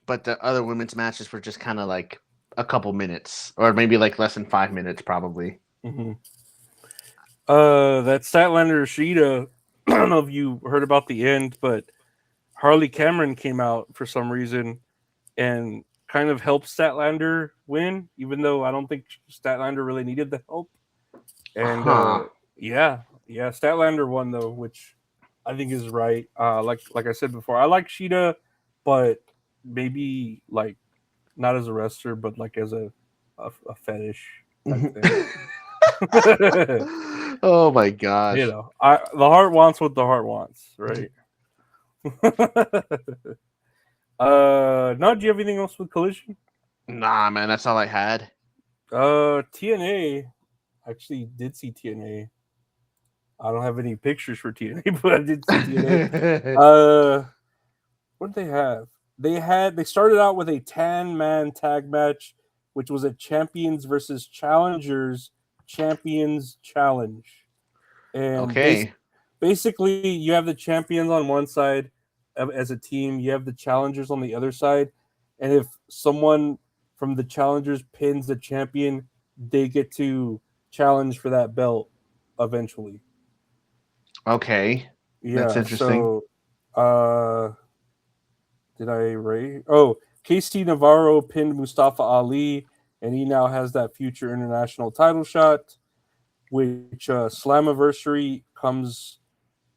but the other women's matches were just kind of like a couple minutes or maybe like less than 5 minutes probably. Mm-hmm. That Statlander Shida, I don't know if you heard about the end, but Harley Cameron came out for some reason and kind of helped Statlander win, even though I don't think Statlander really needed the help. And yeah, Statlander won though, which I think is right. Like I said before, I like Shida, but maybe like not as a wrestler, but like as a fetish type thing. Oh my gosh. The heart wants what the heart wants, right? No, do you have anything else with Collision? Nah, man, that's all I had. TNA. I actually did see TNA. I don't have any pictures for TNA, but I did see TNA. What did they have? They started out with a 10-man tag match, which was a champions versus challengers champions challenge. And basically, you have the champions on one side as a team. You have the challengers on the other side. And if someone from the challengers pins the champion, they get to challenge for that belt eventually. Okay. Yeah, that's interesting. So, did I rate? Oh, KC Navarro pinned Mustafa Ali, and he now has that future international title shot, which Slammiversary comes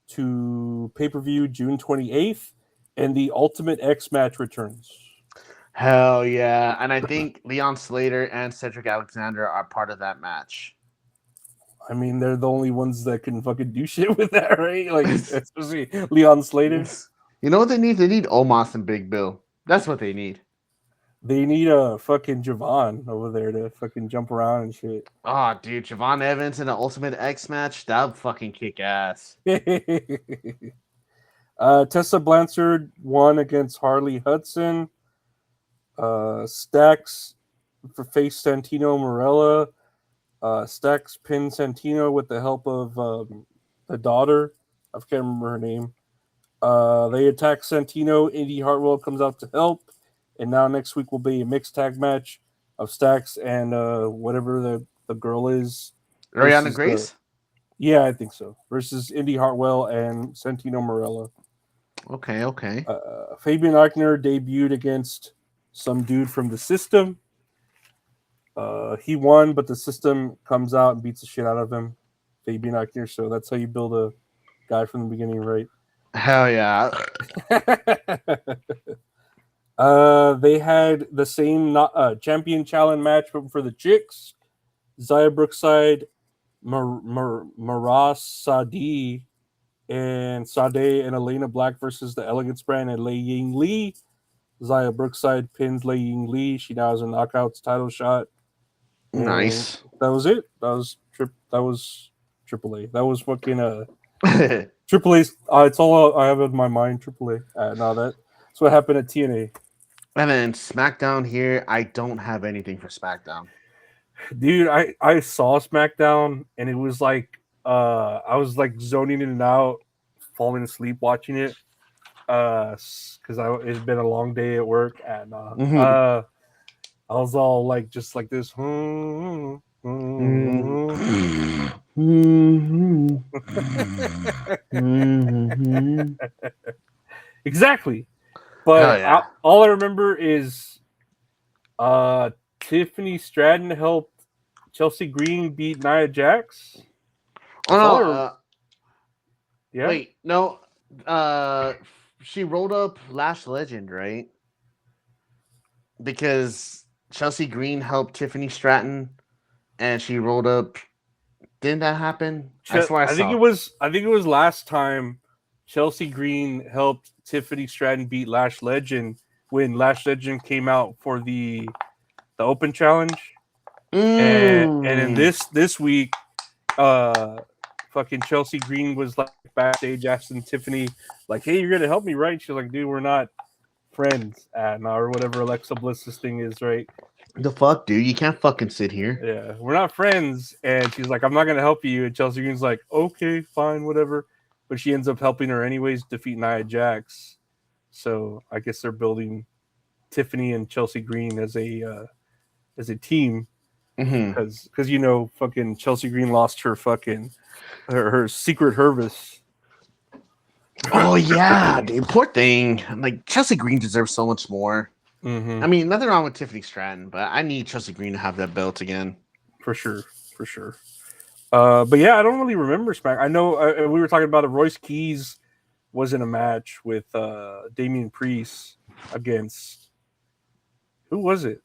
to pay-per-view June 28th, and the Ultimate X match returns. Hell yeah. And I think Leon Slater and Cedric Alexander are part of that match. I mean, they're the only ones that can fucking do shit with that, right? Like, especially Leon Slater. You know what they need? They need Omos and Big Bill. That's what they need. They need a fucking Javon over there to fucking jump around and shit. Oh, dude, Javon Evans in an Ultimate X match? That would fucking kick ass. Tessa Blanchard won against Harley Hudson. Stax for face Santino Marella. Stax pinned Santino with the help of the daughter. I can't remember her name. They attack Santino. Indy Hartwell comes out to help. And now next week will be a mixed tag match of Stax and whatever the girl is. Ariana Grace? Yeah, I think so. Versus Indy Hartwell and Santino Marella. Okay. Fabian Eichner debuted against some dude from the System. He won, but the System comes out and beats the shit out of him. Fabian Eichner. So that's how you build a guy from the beginning, right? Hell yeah. They had the same champion challenge match for the chicks. Zaya Brookside, Maras Sade, and Elena Black versus the Elegance Brand and Lei Ying Lee. Zaya Brookside pinned Lei Ying Lee. She now has a knockouts title shot. And nice. That was it. That was AAA. That was fucking AAA. It's all I have in my mind. AAA. That's what happened at TNA. And then SmackDown here, I don't have anything for SmackDown. Dude, I saw SmackDown and it was like I was like zoning in and out, falling asleep watching it. Because it's been a long day at work and I was all like just like this. Exactly. But all I remember is Tiffany Stratton helped Chelsea Green beat Nia Jax. Yeah. Wait, no. She rolled up Lash Legend, right? Because Chelsea Green helped Tiffany Stratton, and she rolled up. Didn't that happen? I think it was last time Chelsea Green helped Tiffany Stratton beat Lash Legend when Lash Legend came out for the Open Challenge, and in this week, for fucking Chelsea Green was like backstage asking Tiffany, like, "Hey, you're gonna help me, right?" She's like, "Dude, we're not friends or whatever Alexa Bliss's thing is, right?" The fuck, dude? You can't fucking sit here. Yeah, we're not friends. And she's like, "I'm not gonna help you." And Chelsea Green's like, "Okay, fine, whatever." But she ends up helping her anyways, defeat Nia Jax. So I guess they're building Tiffany and Chelsea Green as a team because fucking Chelsea Green lost her fucking her secret Hervis. Oh yeah, dude. Poor thing. Like Chelsea Green deserves so much more. Mm-hmm. I mean, nothing wrong with Tiffany Stratton, but I need Chelsea Green to have that belt again. For sure. But yeah, I don't really remember Smack. I know we were talking about it. Royce Keys was in a match with Damian Priest against who was it?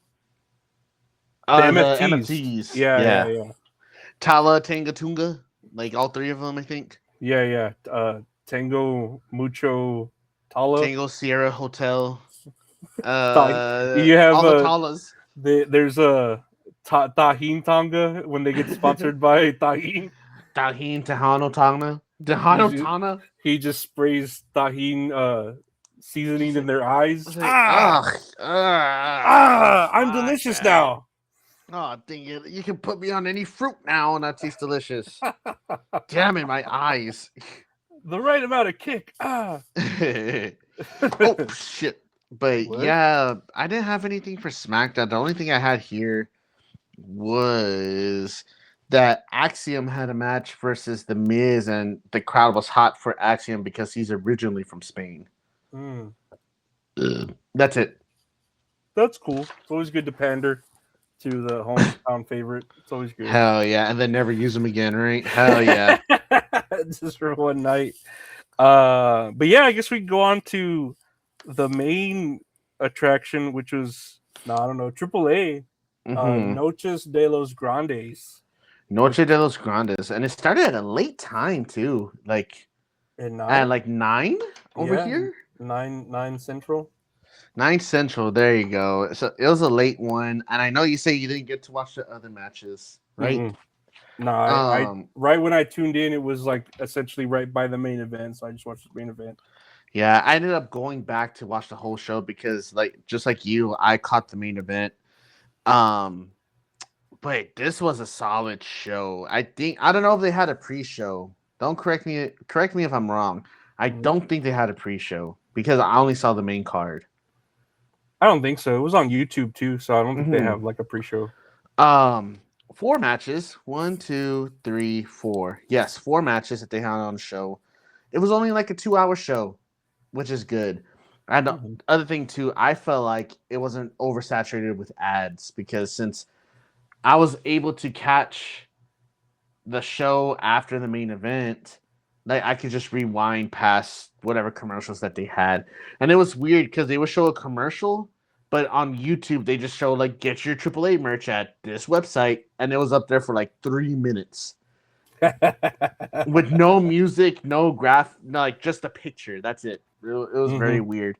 The MFTs. Yeah. Tala, Tanga, Tunga, like all three of them, I think. Yeah. Tango, Mucho, Tala. Tango, Sierra, Hotel. You have all the Talas. There's a Tahin Tonga when they get sponsored by Tahin. Tahin, Tejano, Tana. Tejano, Tana. He just sprays Tahin seasoning in their eyes. Like, I'm delicious now. Oh, dang it. You can put me on any fruit now and that tastes delicious. Damn it, my eyes. The right amount of kick. Oh, shit. But what? Yeah, I didn't have anything for SmackDown. The only thing I had here was that Axiom had a match versus The Miz, and the crowd was hot for Axiom because he's originally from Spain. That's it. That's cool. It's always good to pander to the hometown favorite. It's always good. Hell yeah. And then never use them again, right? Hell yeah. Just for one night. But yeah, I guess we can go on to the main attraction, which was, AAA. Noches de los Grandes. Noche de los Grandes. And it started at a late time, too. Like, at like 9 over here? 9 Central. 9 Central, there you go. So it was a late one, and I know you say you didn't get to watch the other matches, right? Mm-hmm. No, I right when I tuned in, it was like essentially right by the main event, so I just watched the main event. Yeah, I ended up going back to watch the whole show because, like, just like you, I caught the main event. But this was a solid show. I don't know if they had a pre-show. Don't correct me if I'm wrong. I don't think they had a pre-show because I only saw the main card. I don't think so. It was on YouTube too, so I don't think they have like a pre-show. 4 matches. 1, 2, 3, 4. Yes, 4 matches that they had on the show. It was only like a 2-hour show, which is good. And the other thing too, I felt like it wasn't oversaturated with ads because since I was able to catch the show after the main event, like I could just rewind past whatever commercials that they had. And it was weird because they would show a commercial, but on YouTube they just show like get your AAA merch at this website, and it was up there for like 3 minutes. With no music, no like just a picture. That's it. It was very weird.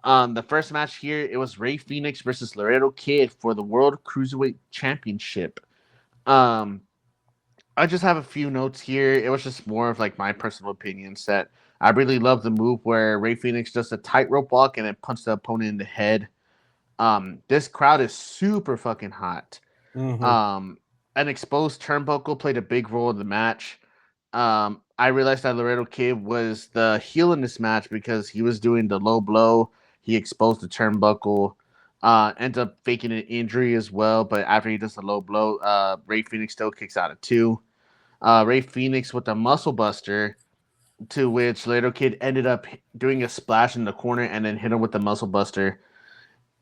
The first match here, it was Rey Fenix versus Laredo Kid for the World Cruiserweight Championship. I just have a few notes here. It was just more of like my personal opinions that I really love the move where Rey Fenix does a tightrope walk and then punches the opponent in the head. This crowd is super fucking hot. An exposed turnbuckle played a big role in the match. I realized that Laredo Kid was the heel in this match because he was doing the low blow. He exposed the turnbuckle. Ends up faking an injury as well, but after he does the low blow, Rey Fenix still kicks out at 2. Rey Fenix with the muscle buster, to which Laredo Kid ended up doing a splash in the corner and then hit him with the muscle buster.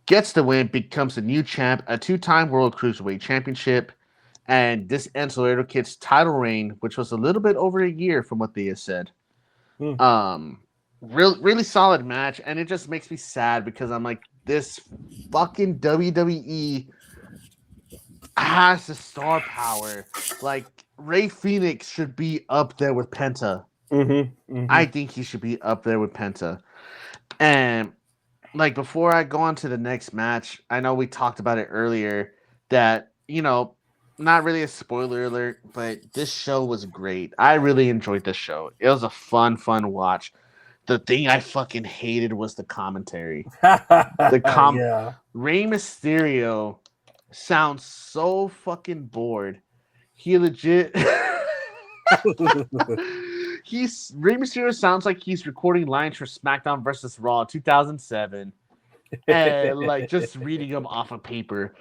Gets the win, becomes the new champ, a 2-time World Cruiserweight Championship, and this ends Laredo Kid's title reign, which was a little bit over a year from what they had said. Really solid match, and it just makes me sad because I'm like, this fucking WWE has the star power. Like, Rey Fenix should be up there with Penta. I think he should be up there with Penta. And, like, before I go on to the next match, I know we talked about it earlier that, not really a spoiler alert, but this show was great. I really enjoyed this show. It was a fun watch. The thing I fucking hated was the commentary. Yeah. Rey Mysterio sounds so fucking bored. He legit Rey Mysterio sounds like he's recording lines for SmackDown versus Raw 2007 and like just reading them off of paper.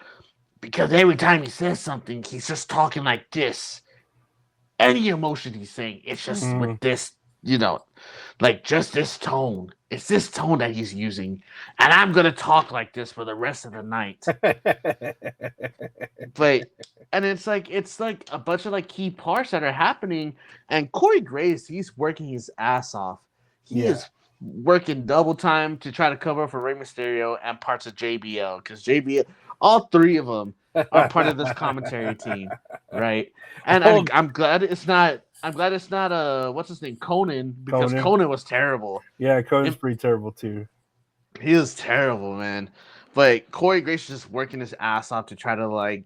Because every time he says something, he's just talking like this. Any emotion he's saying, it's just with this, like just this tone. It's this tone that he's using. And I'm going to talk like this for the rest of the night. And it's like a bunch of like key parts that are happening. And Corey Graves, he's working his ass off. He is working double time to try to cover up for Rey Mysterio and parts of JBL. Because JBL, all three of them are part of this commentary team, right? And I'm glad it's not. I'm glad it's not what's his name, Conan, because Conan was terrible. Yeah, Conan's pretty terrible too. He was terrible, man. But Corey Graves is just working his ass off to try to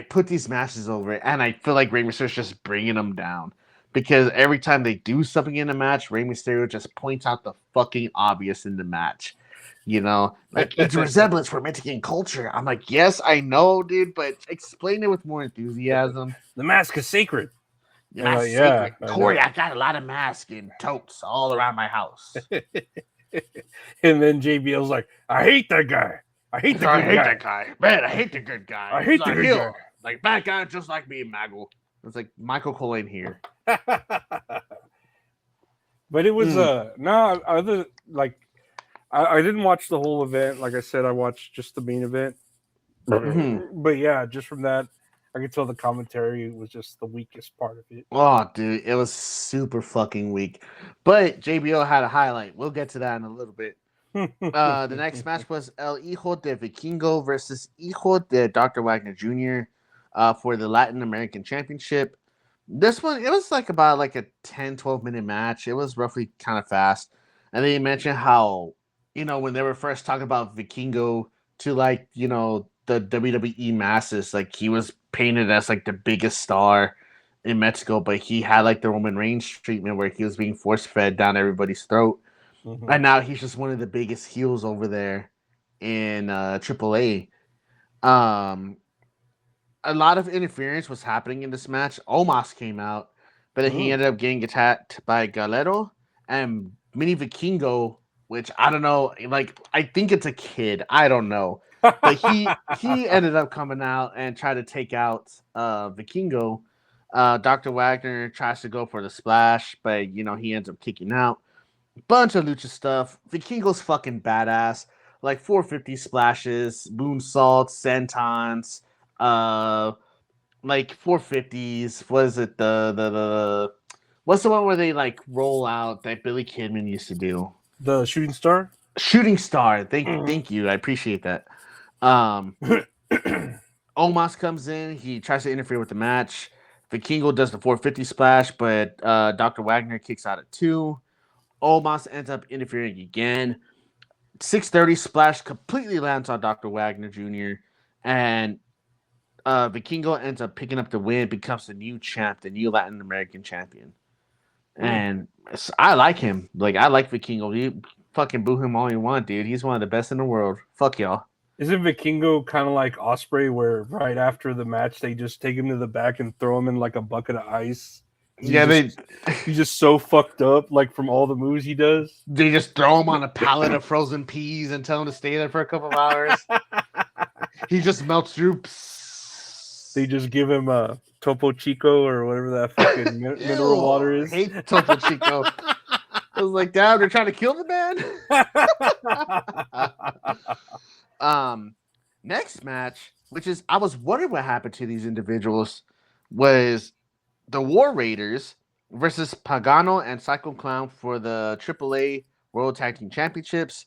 put these matches over. And I feel like Rey Mysterio's just bringing them down. Because every time they do something in a match, Rey Mysterio just points out the fucking obvious in the match. Like it's a resemblance for Mexican culture. I'm like, yes, I know, dude, but explain it with more enthusiasm. The mask is sacred. The mask is sacred. Corey, I got a lot of masks and totes all around my house. And then JBL's like, I hate that guy. I hate that guy. Man, I hate the good guy. I hate the good guy. Like bad guy just like me, Maggle. It's like Michael Cole ain't here. But it was I didn't watch the whole event. Like I said, I watched just the main event. But yeah, just from that, I could tell the commentary was just the weakest part of it. Oh, dude, it was super fucking weak. But JBL had a highlight. We'll get to that in a little bit. The next match was El Hijo de Vikingo versus Hijo de Dr. Wagner Jr. For the Latin American Championship. This one, it was about a 10-12 minute match. It was roughly kind of fast. And they mentioned how, when they were first talking about Vikingo to the WWE masses, he was painted as the biggest star in Mexico, but he had the Roman Reigns treatment where he was being force fed down everybody's throat. And now he's just one of the biggest heels over there in AAA. A lot of interference was happening in this match. Omos came out, but then he ended up getting attacked by Galero and Mini Vikingo, which I don't know. I think it's a kid. I don't know. But he ended up coming out and tried to take out Vikingo. Dr. Wagner tries to go for the splash, but he ends up kicking out. Bunch of lucha stuff. Vikingo's fucking badass. 450 splashes, moonsaults, sentons, 450s. What is it? The what's the one where they roll out that Billy Kidman used to do? The shooting star? Shooting star. Thank you. I appreciate that. Omos comes in. He tries to interfere with the match. Vikingo does the 450 splash, but Dr. Wagner kicks out at 2. Omos ends up interfering again. 630 splash completely lands on Dr. Wagner Jr. And Vikingo ends up picking up the win, becomes the new champ, the new Latin American champion. And I like him. I like Vikingo. You fucking boo him all you want, dude. He's one of the best in the world. Fuck y'all. Isn't Vikingo kind of like Osprey, where right after the match they just take him to the back and throw him in a bucket of ice? He's just so fucked up, from all the moves he does. They just throw him on a pallet of frozen peas and tell him to stay there for a couple of hours. He just melts through. They just give him a Topo Chico or whatever that fucking mineral water is. I hate Topo Chico. I was like, damn, they're trying to kill the man. Next match, which is, I was wondering what happened to these individuals, was the War Raiders versus Pagano and Psycho Clown for the AAA World Tag Team Championships.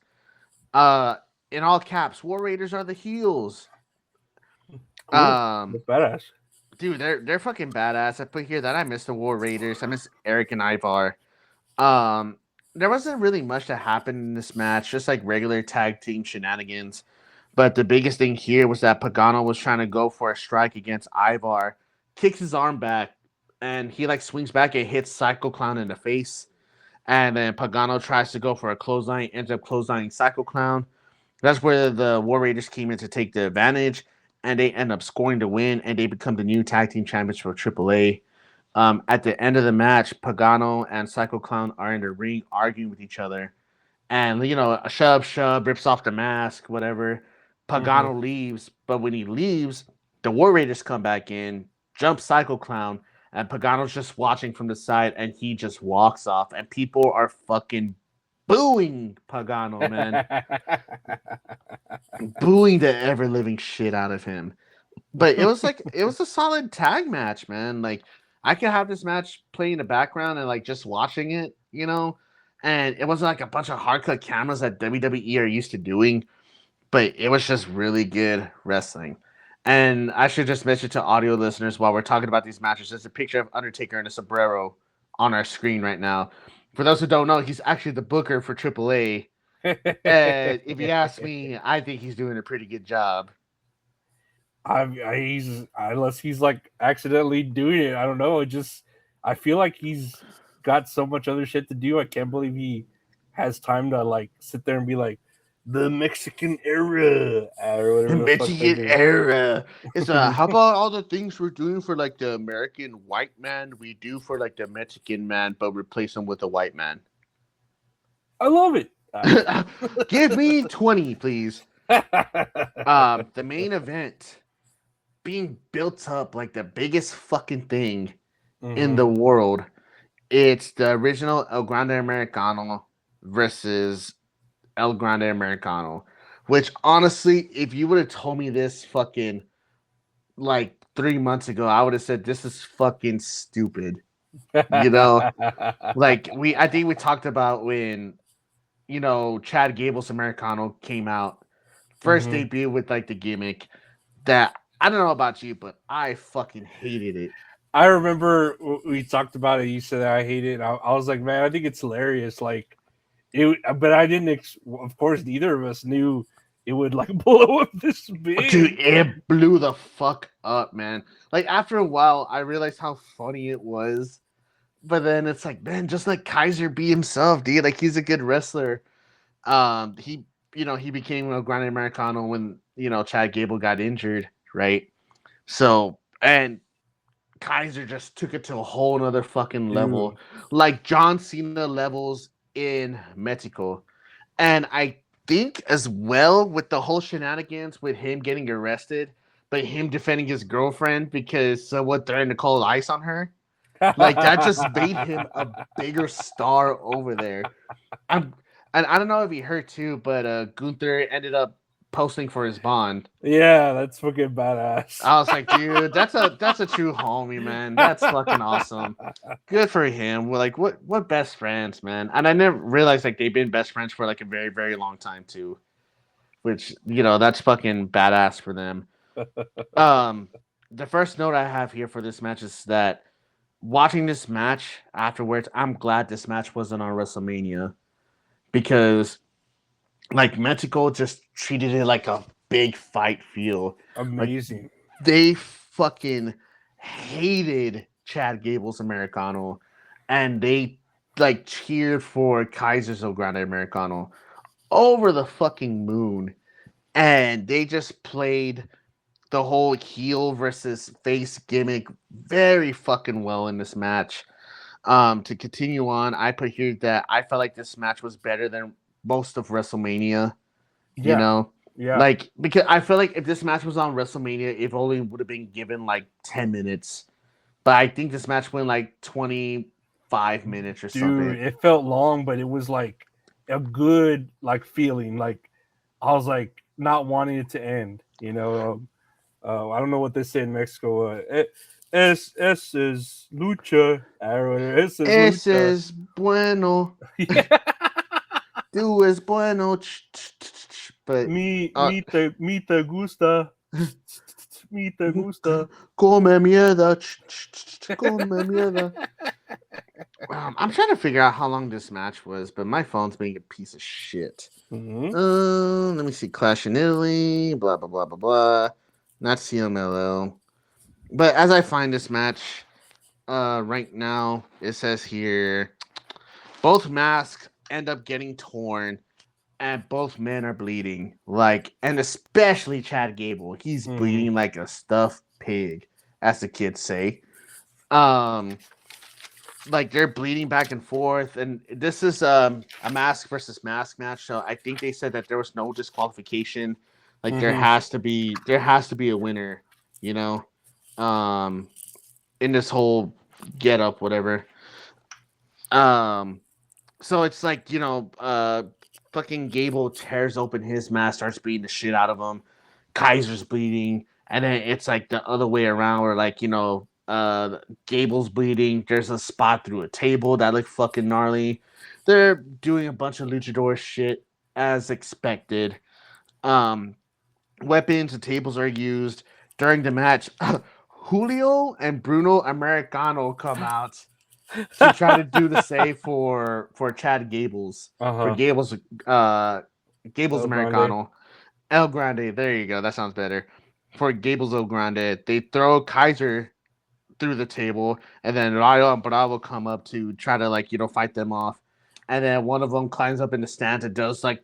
In all caps, War Raiders are the heels. They're badass. Dude, they're fucking badass. I put here that I miss the War Raiders. I miss Eric and Ivar. There wasn't really much that happened in this match, just regular tag team shenanigans. But the biggest thing here was that Pagano was trying to go for a strike against Ivar, kicks his arm back, and he like swings back and hits Psycho Clown in the face. And then Pagano tries to go for a clothesline, ends up clotheslining Psycho Clown. That's where the War Raiders came in to take the advantage, and they end up scoring the win, and they become the new tag team champions for AAA. At the end of the match, Pagano and Psycho Clown are in the ring arguing with each other. And, you know, a shove, rips off the mask, whatever. Pagano leaves, but when he leaves, the War Raiders come back in, jump Psycho Clown, and Pagano's just watching from the side, and he just walks off, and people are fucking booing Pagano, man. Booing the ever-living shit out of him. But it was a solid tag match, man. Like, I could have this match play in the background and, like, just watching it, you know? And it wasn't like a bunch of hard-cut cameras that WWE are used to doing, but it was just really good wrestling. And I should just mention to audio listeners while we're talking about these matches, there's a picture of Undertaker in a sombrero on our screen right now. For those who don't know, he's actually the booker for AAA. And if you ask me, I think he's doing a pretty good job. Unless he's like accidentally doing it, I don't know. I feel like he's got so much other shit to do. I can't believe he has time to like sit there and be like the Mexican era or whatever. The Mexican era. It's how about all the things we're doing for like the American white man we do for like the Mexican man, but replace him with a white man. I love it. Give me 20, please. The main event being built up like the biggest fucking thing in the world. It's the original El Grande Americano versus El Grande Americano. Which honestly, if you would have told me this fucking like 3 months ago, I would have said this is fucking stupid. You know? Like I think we talked about when, you know, Chad Gable's Americano came out. First debut with like the gimmick that I don't know about you, but I fucking hated it. I remember we talked about it. You said I hate it. I was like, man, I think it's hilarious. Like it, but I didn't. Of course, neither of us knew it would like blow up this big. Dude, it blew the fuck up, man. Like after a while, I realized how funny it was. But then it's like, man, just let Kaiser be himself, dude. Like he's a good wrestler. He became a Grande Americano when, you know, Chad Gable got injured, right? So, and Kaiser just took it to a whole nother fucking level. Like John Cena levels in Mexico. And I think as well with the whole shenanigans with him getting arrested, but him defending his girlfriend because someone threatened to call ice on her. Like that just made him a bigger star over there. And I don't know if he heard too, but Gunther ended up posting for his bond. Yeah, that's fucking badass. I was like, dude, that's a true homie, man. That's fucking awesome. Good for him. We're like, what best friends, man. And I never realized like they've been best friends for like a very, very long time too. Which, you know, that's fucking badass for them. The first note I have here for this match is that watching this match afterwards, I'm glad this match wasn't on WrestleMania because, like, Mexico just treated it like a big fight feel. Amazing. Like, they fucking hated Chad Gable's Americano, and they, like, cheered for Kaiser's El Grande Americano over the fucking moon. And they just played the whole heel versus face gimmick very fucking well in this match. To continue on, I put here that I felt like this match was better than most of WrestleMania. You know? Yeah. Like, because I feel like if this match was on WrestleMania, it only would have been given like 10 minutes. But I think this match went like 25 minutes or something. Dude, it felt long, but it was like a good like feeling. Like I was like not wanting it to end, you know. I don't know what they say in Mexico. Es es lucha. Es es bueno. Tú es bueno. But me te gusta. Me te gusta. Come mierda. Come mierda. I'm trying to figure out how long this match was, but my phone's being a piece of shit. Mm-hmm. Let me see. Clash in Italy, blah, blah, blah, blah, blah. Not CMLL. But as I find this match, right now, it says here, both masks end up getting torn, and both men are bleeding. And especially Chad Gable. He's bleeding like a stuffed pig, as the kids say. They're bleeding back and forth, and this is a mask versus mask match. So I think they said that there was no disqualification. There has to be a winner, you know, in this whole get up, whatever. So it's fucking Gable tears open his mask, starts beating the shit out of him. Kaiser's bleeding, and then it's like the other way around, where Gable's bleeding. There's a spot through a table that looked fucking gnarly. They're doing a bunch of luchador shit as expected. Weapons and tables are used during the match. Julio and Bruno Americano come out to try to do the save for Chad Gables. For Gables Americano. El Grande. There you go. That sounds better. For Gables El Grande, they throw Kaiser through the table, and then Rayo and Bravo come up to try to fight them off. And then one of them climbs up in the stands and does a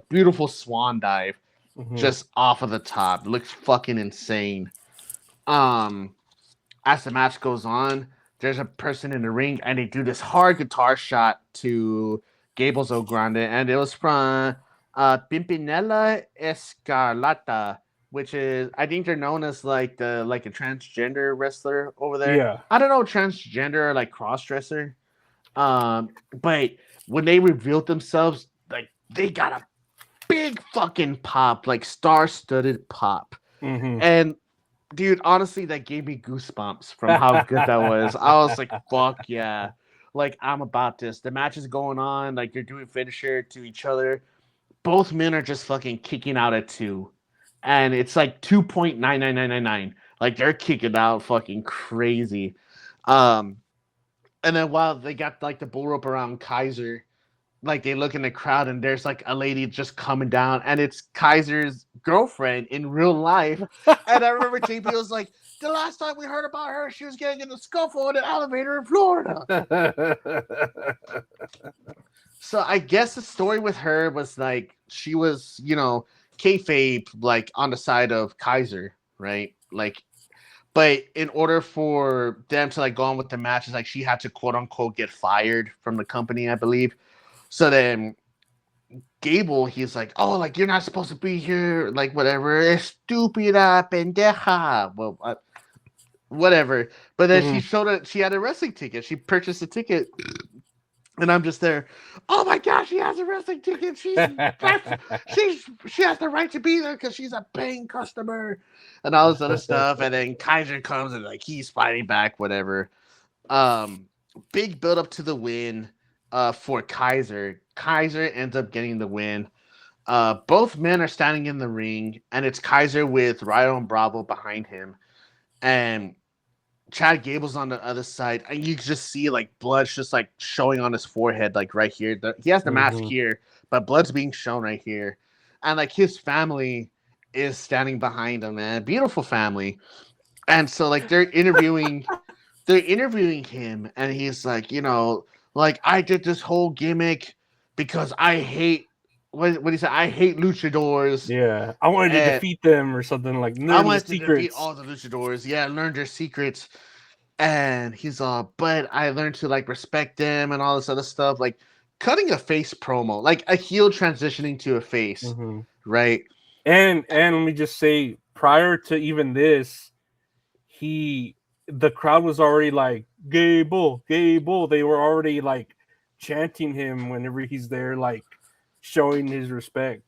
beautiful swan dive just off of the top. It looks fucking insane. As the match goes on, there's a person in the ring, and they do this hard guitar shot to Gables El Grande, and it was from Pimpinella Escarlata, which is, I think they're known as a transgender wrestler over there. Yeah. I don't know, transgender or cross-dresser. But when they revealed themselves, they got a big fucking pop, star-studded pop. And dude, honestly, that gave me goosebumps from how good that was. I was like, fuck yeah. I'm about this. The match is going on. They're doing finisher to each other. Both men are just fucking kicking out at 2. And it's 2.99999. They're kicking out fucking crazy. And then while they got the bull rope around Kaiser, they look in the crowd, and there's a lady just coming down, and it's Kaiser's girlfriend in real life. And I remember JP was like, the last time we heard about her, she was getting in a scuffle in an elevator in Florida. So I guess the story with her was she was, kayfabe on the side of Kaiser, right? But in order for them to go on with the match, it's she had to quote unquote get fired from the company, I believe. So then Gable, he's like, oh, you're not supposed to be here, whatever, estúpida pendeja. Well, whatever. But then she had a wrestling ticket. She purchased a ticket. And I'm just there. Oh my gosh, she has a wrestling ticket. She has the right to be there because she's a paying customer, and all this other stuff. And then Kaiser comes and he's fighting back, whatever. Big build up to the win for Kaiser. Kaiser ends up getting the win. Both men are standing in the ring, and it's Kaiser with Rayo and Bravo behind him, and Chad Gable's on the other side, and you just see blood's just showing on his forehead, right here. He has the mask here, but blood's being shown right here, and his family is standing behind him, man. Beautiful family. And so they're interviewing him, and he's I did this whole gimmick because I hate what he said. I hate luchadors. Yeah, I wanted to defeat them or something I wanted to defeat all the luchadors. Yeah, learn their secrets. And he's all, but I learned to respect them and all this other stuff. Cutting a face promo, a heel transitioning to a face, right? And let me just say, prior to even this, the crowd was already Gable. They were already chanting him whenever he's there, showing his respect,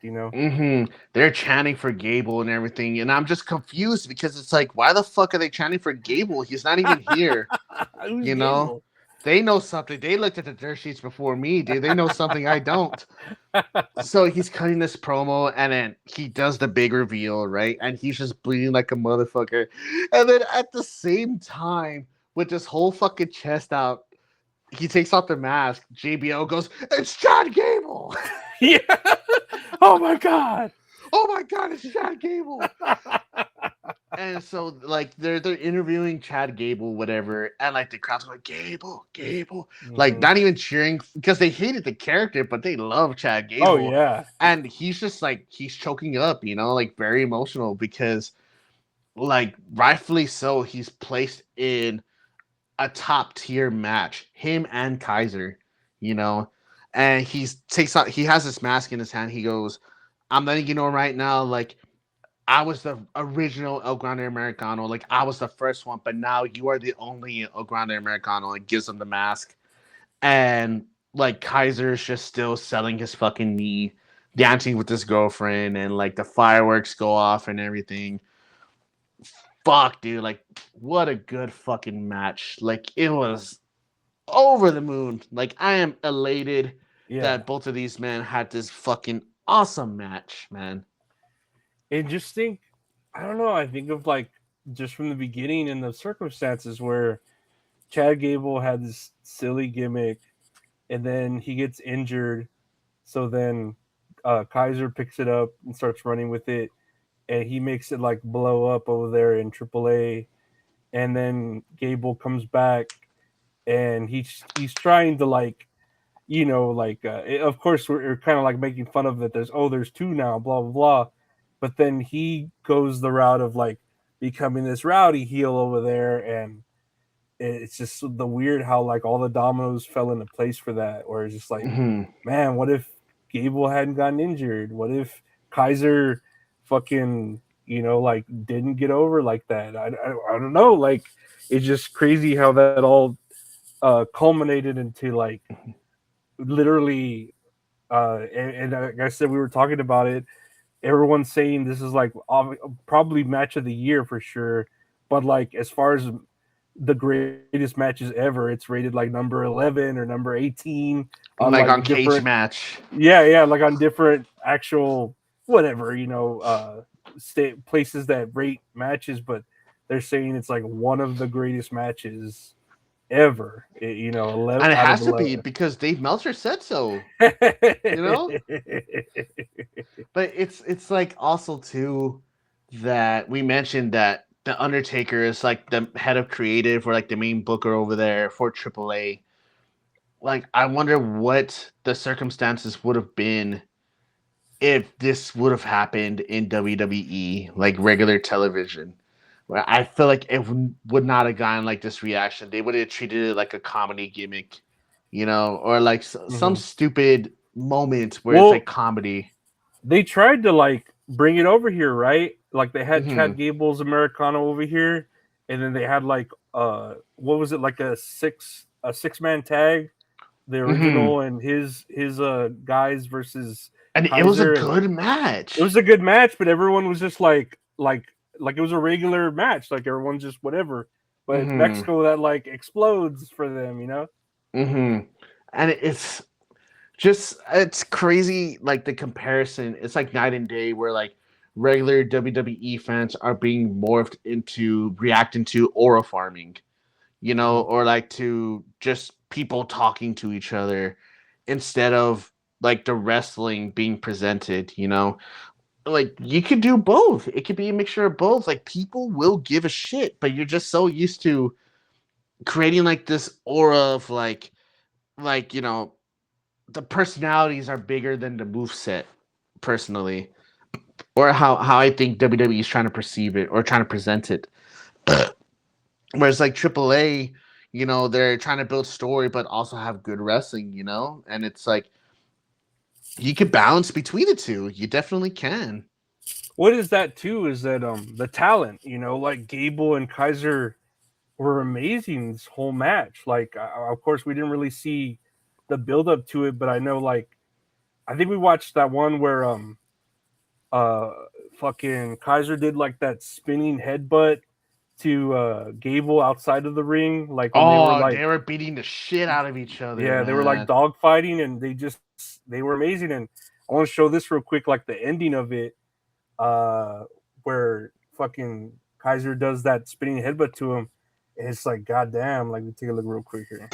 They're chanting for Gable and everything, and I'm just confused because it's why the fuck are they chanting for Gable? He's not even here. Gable? They know something. They looked at the dirt sheets before me, dude. They know something I don't. So he's cutting this promo, and then he does the big reveal, right? And he's just bleeding like a motherfucker. And then at the same time, with this whole fucking chest out, he takes off the mask. JBL goes, "It's Chad Gable." Yeah. Oh my god. Oh my god, it's Chad Gable. And so like they're interviewing Chad Gable, whatever, and like the crowd's going, Gable, Gable. Like not even cheering because they hated the character, but they love Chad Gable. Oh yeah. And he's just like he's choking up, like very emotional because like rightfully so, he's placed in a top tier match, him and Kaiser, and he has this mask in his hand. He goes, I'm letting you know right now, like I was the original El Grande Americano, like I was the first one, but now you are the only El Grande Americano. And gives him the mask, and like Kaiser is just still selling his fucking knee, dancing with his girlfriend, and like the fireworks go off and everything. Fuck, dude, like what a good fucking match. Like it was over the moon. Like I am elated that both of these men had this fucking awesome match, man. And just think, I don't know, I think of like just from the beginning and the circumstances where Chad Gable had this silly gimmick and then he gets injured. So then Kaiser picks it up and starts running with it, and he makes it like blow up over there in AAA. And then Gable comes back and he's trying to like, of course we're kind of like making fun of it. There's two now, blah, blah, blah. But then he goes the route of like becoming this rowdy heel over there. And it's just the weird how like all the dominoes fell into place for that. Or it's just like, man, what if Gable hadn't gotten injured? What if Kaiser fucking, like didn't get over like that? I don't know. Like, it's just crazy how that all culminated into like literally, and like I said, we were talking about it. Everyone's saying this is like probably match of the year for sure, but like as far as the greatest matches ever, it's rated like number 11 or number 18 on like on Cage Match. Yeah, like on different actual whatever state places that rate matches, but they're saying it's like one of the greatest matches ever. 11, and it has to be because Dave Meltzer said so. But it's like also too that we mentioned that the Undertaker is like the head of creative or like the main booker over there for AAA. Like I wonder what the circumstances would have been if this would have happened in WWE, like regular television. Where I feel like it would not have gotten like this reaction. They would have treated it like a comedy gimmick, or like some stupid moment where it's like comedy. They tried to like bring it over here, right? Like they had Chad Gable's Americano over here, and then they had like what was it, like a six-man tag, the original and his guys versus and Kaiser. It was a good match. It was a good match, but everyone was just like it was a regular match, like everyone's just whatever. But Mexico, that like explodes for them, And it's crazy, like the comparison. It's like night and day where like regular WWE fans are being morphed into reacting to aura farming, or like to just people talking to each other instead of like the wrestling being presented, Like you could do both. It could be a mixture of both. Like people will give a shit, but you're just so used to creating like this aura of like the personalities are bigger than the moveset, personally. Or how I think WWE is trying to perceive it or trying to present it. Whereas like AAA, they're trying to build story but also have good wrestling, and it's like you could balance between the two. You definitely can. What is that too? Is that the talent? Like Gable and Kaiser were amazing this whole match. Like, of course, we didn't really see the build up to it, but I know, like, I think we watched that one where fucking Kaiser did like that spinning headbutt to Gable outside of the ring. Like, they were beating the shit out of each other. Yeah, man. They were like dog fighting, and they were amazing. And I want to show this real quick, like the ending of it, where fucking Kaiser does that spinning headbutt to him. And it's like, goddamn, like, we take a look real quick here.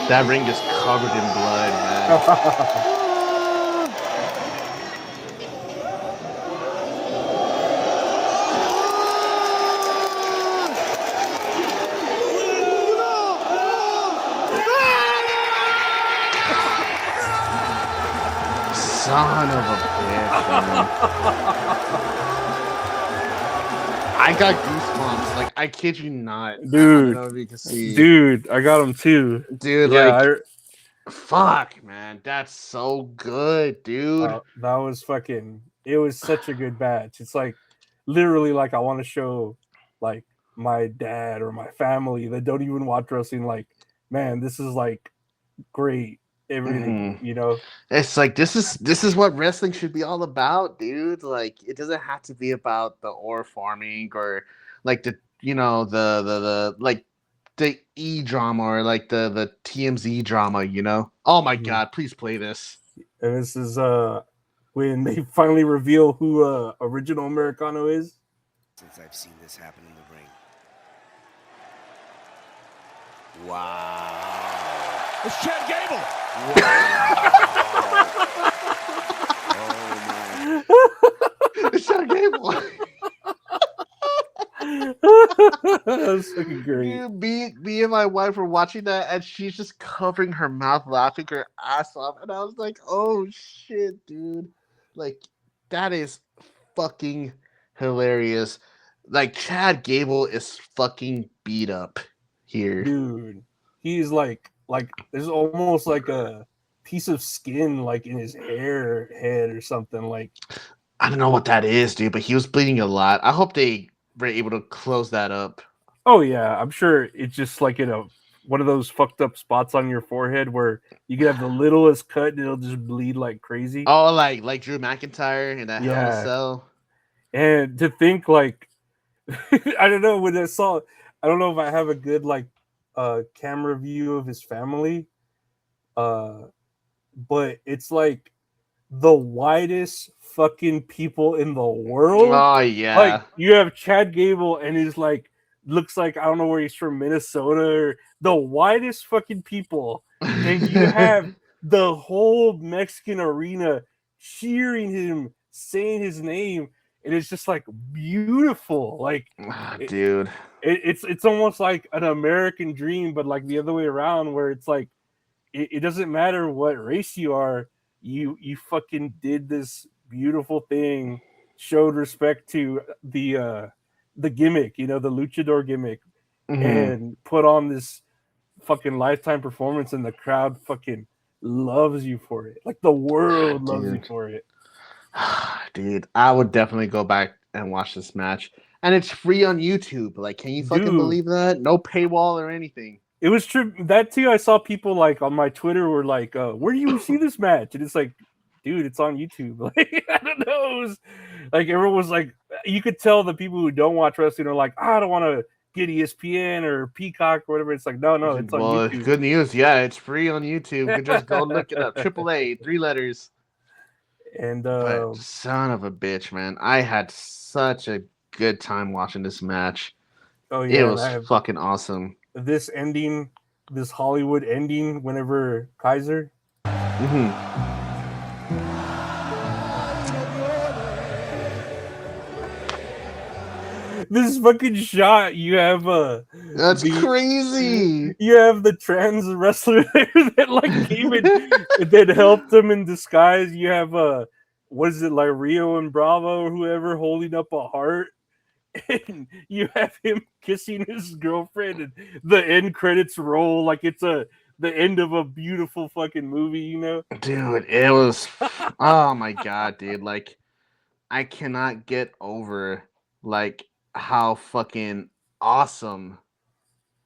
That ring is covered in blood, man. Son of a bitch, man. I got goosebumps. Like, I kid you not. Dude. I don't know if you can see. Dude, I got them too. Dude, yeah, fuck, man. That's so good, dude. That was fucking... It was such a good match. It's like, literally, like, I want to show, like, my dad or my family that don't even watch wrestling, like, man, this is, like, great. Everything, you know? It's like, this is what wrestling should be all about, dude. Like, it doesn't have to be about the ore farming or, like, the, you know, the like, the E drama or, like, the TMZ drama, you know? Oh, my God. Please play this. And this is, when they finally reveal who original Americano is. Since I've seen this happen in the ring. Wow. It's Chad Gable. Wow. Oh my. It's Chad Gable. That's fucking great. Dude, me and my wife were watching that, and she's just covering her mouth, laughing her ass off, and I was like, "Oh shit, dude! Like, that is fucking hilarious." Like, Chad Gable is fucking beat up here, dude. He's like there's almost like a piece of skin like in his head or something. Like, I don't know what that is, dude, but he was bleeding a lot. I hope they were able to close that up. Oh yeah, I'm sure it's just like in one of those fucked up spots on your forehead where you can have the littlest cut and it'll just bleed like crazy. Oh, like Drew McIntyre in that Hell in a Cell. And to think, like, I don't know, when I saw, I don't know if I have a good like camera view of his family, but it's like the widest fucking people in the world. Oh yeah, like you have Chad Gable and he's like, looks like, I don't know where he's from, Minnesota, or the widest fucking people, and you have the whole Mexican arena cheering him, saying his name, and it's just like beautiful. Like, dude, it's almost like an American dream, but like the other way around, where it's like it doesn't matter what race you are, you fucking did this beautiful thing, showed respect to the gimmick, you know, the luchador gimmick, and put on this fucking lifetime performance, and the crowd fucking loves you for it. Like, the world loves you for it. Dude, I would definitely go back and watch this match. And it's free on YouTube. Like, can you fucking believe that? No paywall or anything. It was true. That too, I saw people like on my Twitter were like, where do you see this match? And it's like, dude, it's on YouTube. Like, I don't know. It was, like, everyone was like, you could tell the people who don't watch wrestling are like, I don't want to get ESPN or Peacock or whatever. It's like, no, it's on YouTube. Good news. Yeah, it's free on YouTube. You can just go look it up. AAA, 3 letters. And but son of a bitch, man. I had such a good time watching this match. Oh yeah, it was fucking awesome. This ending, this Hollywood ending, whenever Kaiser. This fucking shot, you have that's crazy. You have the trans wrestler there that like came in, that helped him in disguise. You have what is it, like Rio and Bravo or whoever holding up a heart, and you have him kissing his girlfriend, and the end credits roll like it's the end of a beautiful fucking movie, you know? Dude, it was oh my god, dude. Like, I cannot get over like how fucking awesome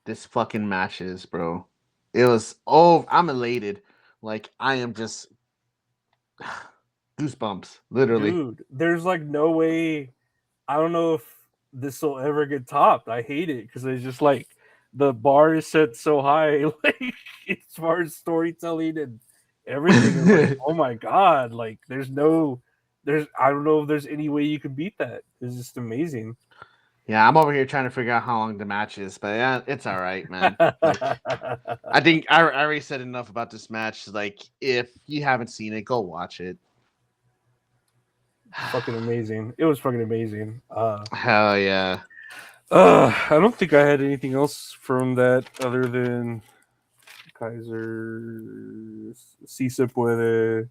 this fucking match is, bro. It was I'm elated. Like, I am just goosebumps, literally. Dude, there's like no way. I don't know if this will ever get topped. I hate it because it's just like the bar is set so high, like as far as storytelling and everything. It's like, oh my god, like I don't know if there's any way you can beat that. It's just amazing. Yeah, I'm over here trying to figure out how long the match is, but yeah, it's all right, man. Like, I think I already said enough about this match. Like, if you haven't seen it, go watch it. Fucking amazing. It was fucking amazing. Hell yeah. I don't think I had anything else from that other than Kaiser, si se puede.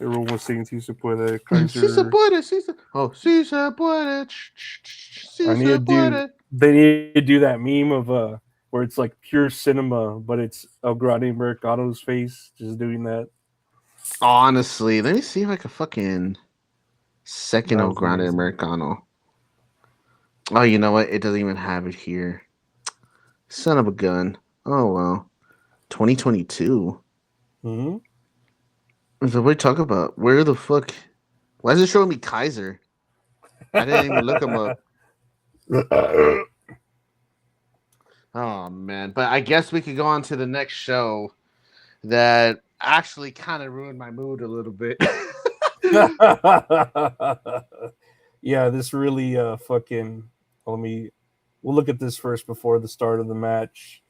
Everyone was saying si se puede. Kaiser. Si se puede, si se... Oh, si se puede. Si I need se to do. puede. They need to do that meme of where it's like pure cinema, but it's El Grande Americano's face just doing that. Honestly, let me see if I can fucking second That El was Grande amazing. Americano. Oh, you know what? It doesn't even have it here. Son of a gun. Oh, well. 2022. Hmm? So what are you talking about? Where the fuck? Why is it showing me Kaiser? I didn't even look him up. Oh, man. But I guess we could go on to the next show that actually kind of ruined my mood a little bit. Yeah, this really fucking. We'll look at this first before the start of the match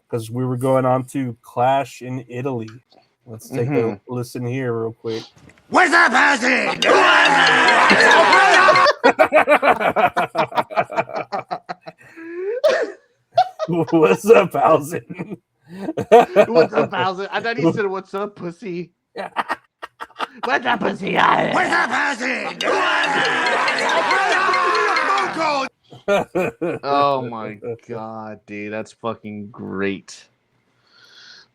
because we were going on to Clash in Italy. Let's take a listen here real quick. What's up, Housing? What's up, Housing? What's up, Bowser? I thought he said, "What's up, pussy?" What's up, pussy? What's up, Housing? Oh my god, dude, that's fucking great.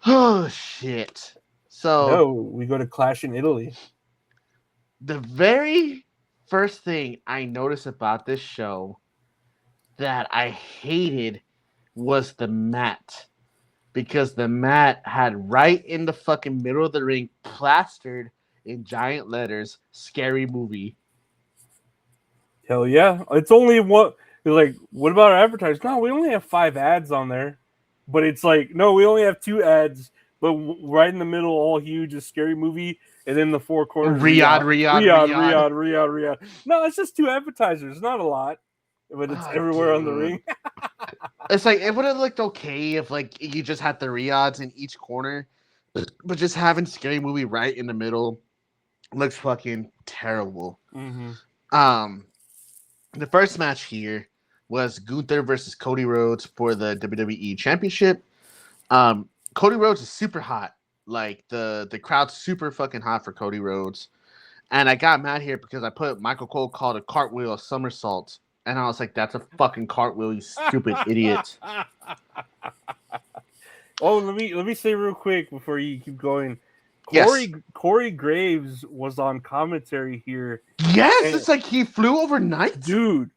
Oh shit. So No, we go to Clash in Italy. the very first thing I noticed about this show that I hated was the mat. Because the mat had right in the fucking middle of the ring, plastered in giant letters, "Scary Movie." Hell yeah. It's only what like, what about our advertisers? No, we only have 5 ads on there. But it's like, no, we only have 2 ads, but right in the middle, all huge, is Scary Movie, and then the 4 corners, Riyadh. No, it's just 2 advertisers, not a lot, but it's everywhere on the ring. It's like, it would have looked okay if like you just had the Riyadhs in each corner, but just having Scary Movie right in the middle looks fucking terrible. Mm-hmm. The first match here was Gunther versus Cody Rhodes for the WWE Championship. Cody Rhodes is super hot. Like, the crowd's super fucking hot for Cody Rhodes. And I got mad here because I put Michael Cole called a cartwheel a somersault. And I was like, that's a fucking cartwheel, you stupid idiot. Oh, let me say real quick before you keep going. Yes. Corey Graves was on commentary here. Yes, it's like he flew overnight. Dude.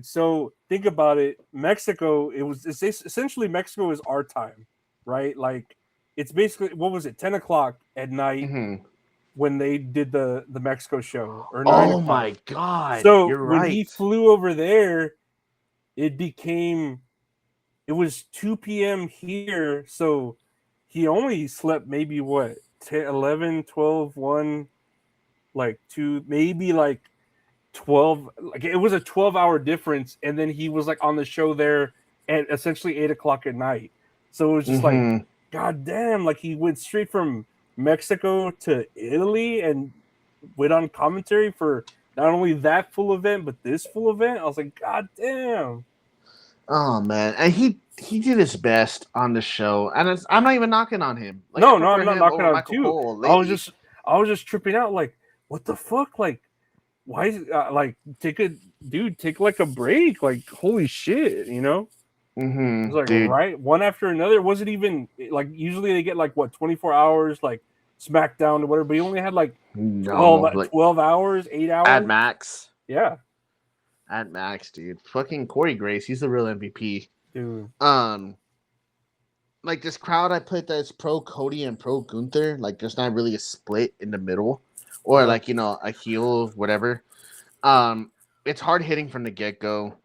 So think about it. Mexico, it's essentially Mexico is our time, right? Like, it's basically, what was it, 10 o'clock at night when they did the Mexico show, or 9 o'clock. My god! So you're when right. he flew over there, it was 2 p.m. here, so he only slept maybe what, 10, 11, 12, 1, like 2, maybe like 12. Like, it was a 12-hour difference, and then he was like on the show there at essentially 8 o'clock at night. So it was just like, god damn, like he went straight from Mexico to Italy and went on commentary for not only that full event, but this full event. I was like, god damn. Oh man, and he did his best on the show, and I'm not even knocking on him. Like, No, I'm not knocking on Michael too. Cole, I was just tripping out. Like, what the fuck? Like, why is like, take like a break? Like, holy shit, you know? It's like, dude. right, one after another. It wasn't even like, usually they get like what, 24 hours, like SmackDown or whatever, but he only had like 12 hours, 8 hours at max. Yeah, at max, dude. Fucking Corey Graves, he's the real MVP, dude. Like, this crowd I put that's pro Cody and pro Gunther, like, there's not really a split in the middle, or like, you know, a heel, whatever. It's hard hitting from the get-go.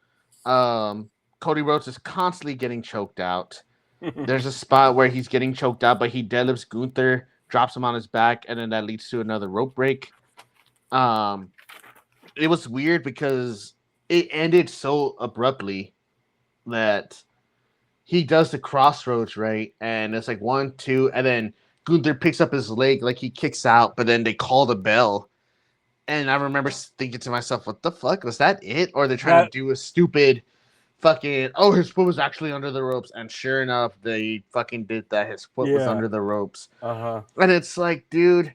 Cody Rhodes is constantly getting choked out. There's a spot where he's getting choked out, but he deadlifts Gunther, drops him on his back, and then that leads to another rope break. It was weird because it ended so abruptly that he does the crossroads, right? And it's like 1, 2, and then Gunther picks up his leg, like he kicks out, but then they call the bell. And I remember thinking to myself, what the fuck? Was that it? Or they're trying to do a stupid fucking, oh, his foot was actually under the ropes. And sure enough, they fucking did that. His foot was under the ropes. And it's like, dude,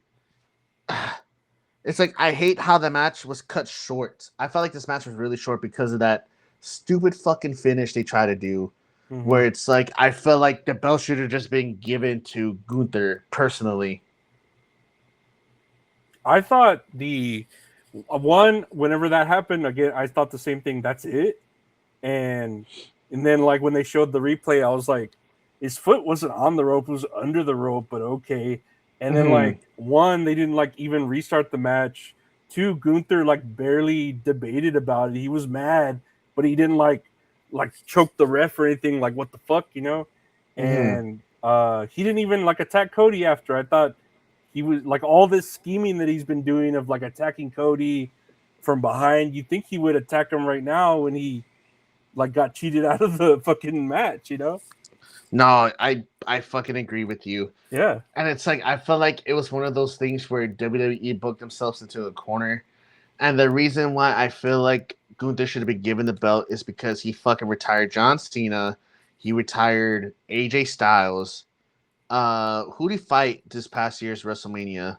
it's like, I hate how the match was cut short. I felt like this match was really short because of that stupid fucking finish they try to do. Where it's like, I felt like the belt should have just been given to Gunther personally. I thought whenever that happened again, I thought the same thing. That's it. And then like when they showed the replay, I was like, his foot wasn't on the rope, it was under the rope, but okay. And then like 1, they didn't like even restart the match. 2, Gunther like barely debated about it. He was mad, but he didn't like choke the ref or anything. Like what the fuck, you know? And he didn't even like attack Cody after. I thought he was like all this scheming that he's been doing of like attacking Cody from behind. You think he would attack him right now when he like got cheated out of the fucking match, you know? No, I fucking agree with you. Yeah. And it's like, I felt like it was one of those things where WWE booked themselves into a corner. And the reason why I feel like Gunther should have been given the belt is because he fucking retired John Cena. He retired AJ Styles. Who did he fight this past year's WrestleMania?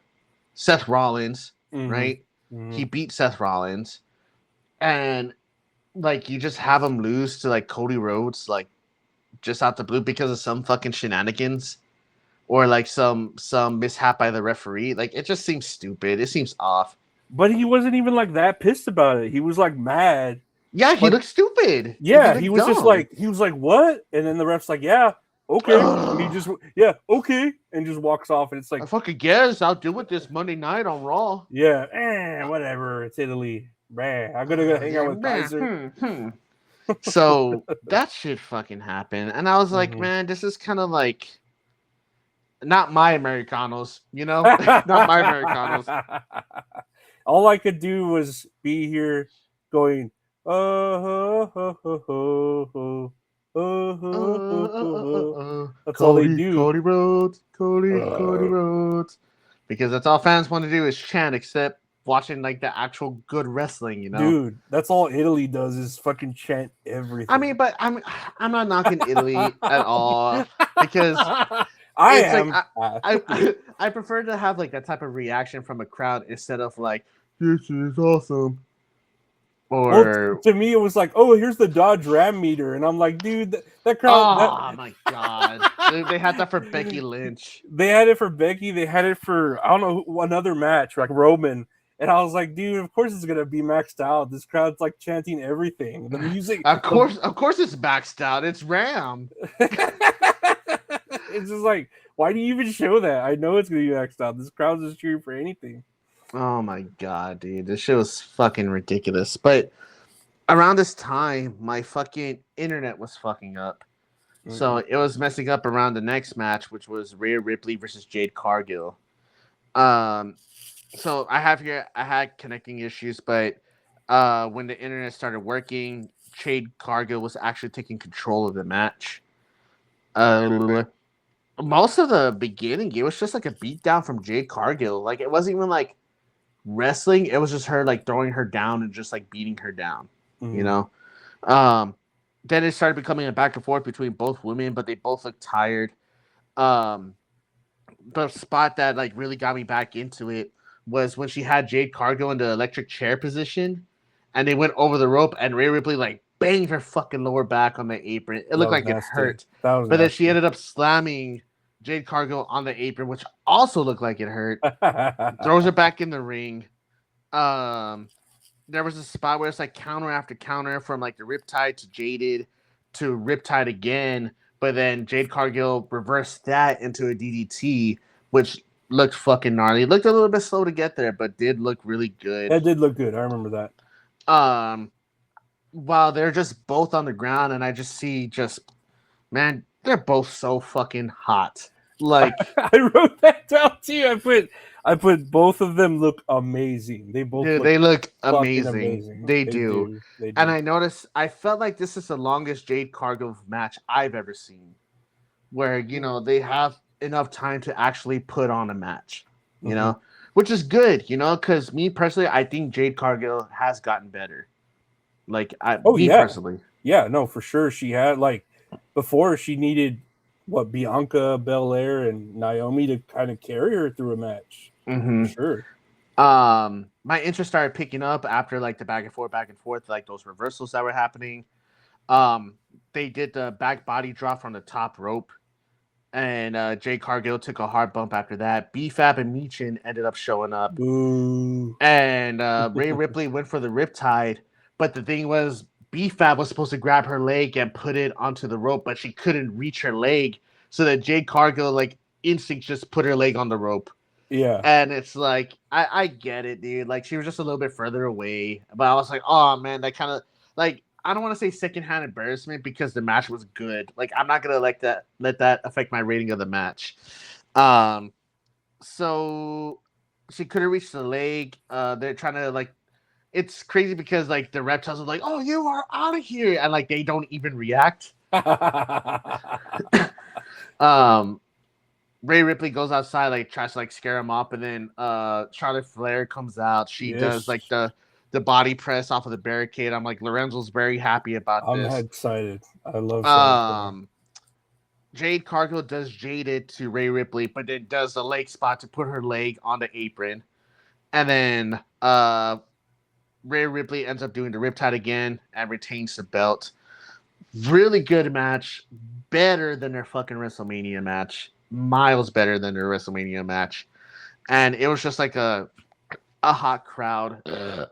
Seth Rollins, right? He beat Seth Rollins. And like, you just have him lose to like Cody Rhodes, like just out the blue because of some fucking shenanigans or like some mishap by the referee. Like, it just seems stupid. It seems off. But he wasn't even like that pissed about it. He was like mad. Yeah, he looked stupid. Yeah, he was just like, what? And then the ref's like, yeah, okay. And he just, yeah, okay. And just walks off. And it's like, I fucking guess I'll deal with this Monday night on Raw. Yeah, whatever. It's Italy. Man, I'm gonna go hang out with Kaiser. So that shit fucking happened. And I was like, man, this is kind of like not my Americanos, you know? Not my Americanos. All I could do was be here going, that's all they do. Cody Rhodes. Because that's all fans want to do is chant, except watching like the actual good wrestling, you know? Dude, that's all Italy does is fucking chant everything. I mean, but I'm not knocking Italy at all because I prefer to have like that type of reaction from a crowd instead of like, this is awesome. Or to me, it was like, oh, here's the Dodge Ram meter, and I'm like, dude, that crowd. Oh my god, they had that for Becky Lynch. They had it for Becky. They had it for I don't know another match like Roman, and I was like, dude, of course it's gonna be maxed out. This crowd's like chanting everything. The music, of course, it's maxed out. It's Ram. It's just like, why do you even show that? I know it's gonna be maxed out. This crowd's just cheering for anything. Oh my god, dude. This shit was fucking ridiculous. But around this time, my fucking internet was fucking up. Mm-hmm. So it was messing up around the next match, which was Rhea Ripley versus Jade Cargill. So I had connecting issues, but when the internet started working, Jade Cargill was actually taking control of the match. Most of the beginning, it was just like a beatdown from Jade Cargill. Like, it wasn't even like wrestling, it was just her like throwing her down and just like beating her down, you know. Then it started becoming a back and forth between both women, but they both looked tired. The spot that like really got me back into it was when she had Jade Cargill in the electric chair position and they went over the rope and Rhea Ripley like banged her fucking lower back on the apron. It looked like it hurt, but then she ended up slamming Jade Cargill on the apron, which also looked like it hurt. Throws her back in the ring. There was a spot where it's like counter after counter from like the Riptide to Jaded to Riptide again, but then Jade Cargill reversed that into a DDT, which looked fucking gnarly. It looked a little bit slow to get there, but did look really good. That did look good. I remember that. While they're just both on the ground, and I just see man, they're both so fucking hot. Like I wrote that down too. I put both of them look amazing. They both they look fucking amazing. They do. They do. And I felt like this is the longest Jade Cargill match I've ever seen, where they have enough time to actually put on a match, which is good, because me personally, I think Jade Cargill has gotten better. Like personally, yeah, no, for sure. She had before she needed Bianca Belair and Naomi to kind of carry her through a match. Mm-hmm. For sure. My interest started picking up after the back and forth, like those reversals that were happening. They did the back body drop from the top rope, and Jade Cargill took a hard bump after that. B-Fab and Michin ended up showing up. Boo. And Rhea Ripley went for the Riptide, but the thing was, B-Fab was supposed to grab her leg and put it onto the rope, but she couldn't reach her leg, so that Jade Cargill, instinct, just put her leg on the rope. Yeah. And it's I get it, dude. She was just a little bit further away, but I was like, oh man, that kind of I don't want to say secondhand embarrassment because the match was good. I'm not gonna let that affect my rating of the match. So she couldn't reach the leg. They're trying to it's crazy because the reptiles are like, oh, you are out of here, and they don't even react. Rhea Ripley goes outside, tries to scare him off, and then Charlotte Flair comes out. She does the body press off of the barricade. I'm Lorenzo's very happy about this. I'm excited. I love Jade Cargill does Jaded to Rhea Ripley, but then does the leg spot to put her leg on the apron. And then Rhea Ripley ends up doing the Riptide again and retains the belt. Really good match. Better than their fucking WrestleMania match. Miles better than their WrestleMania match. And it was just a hot crowd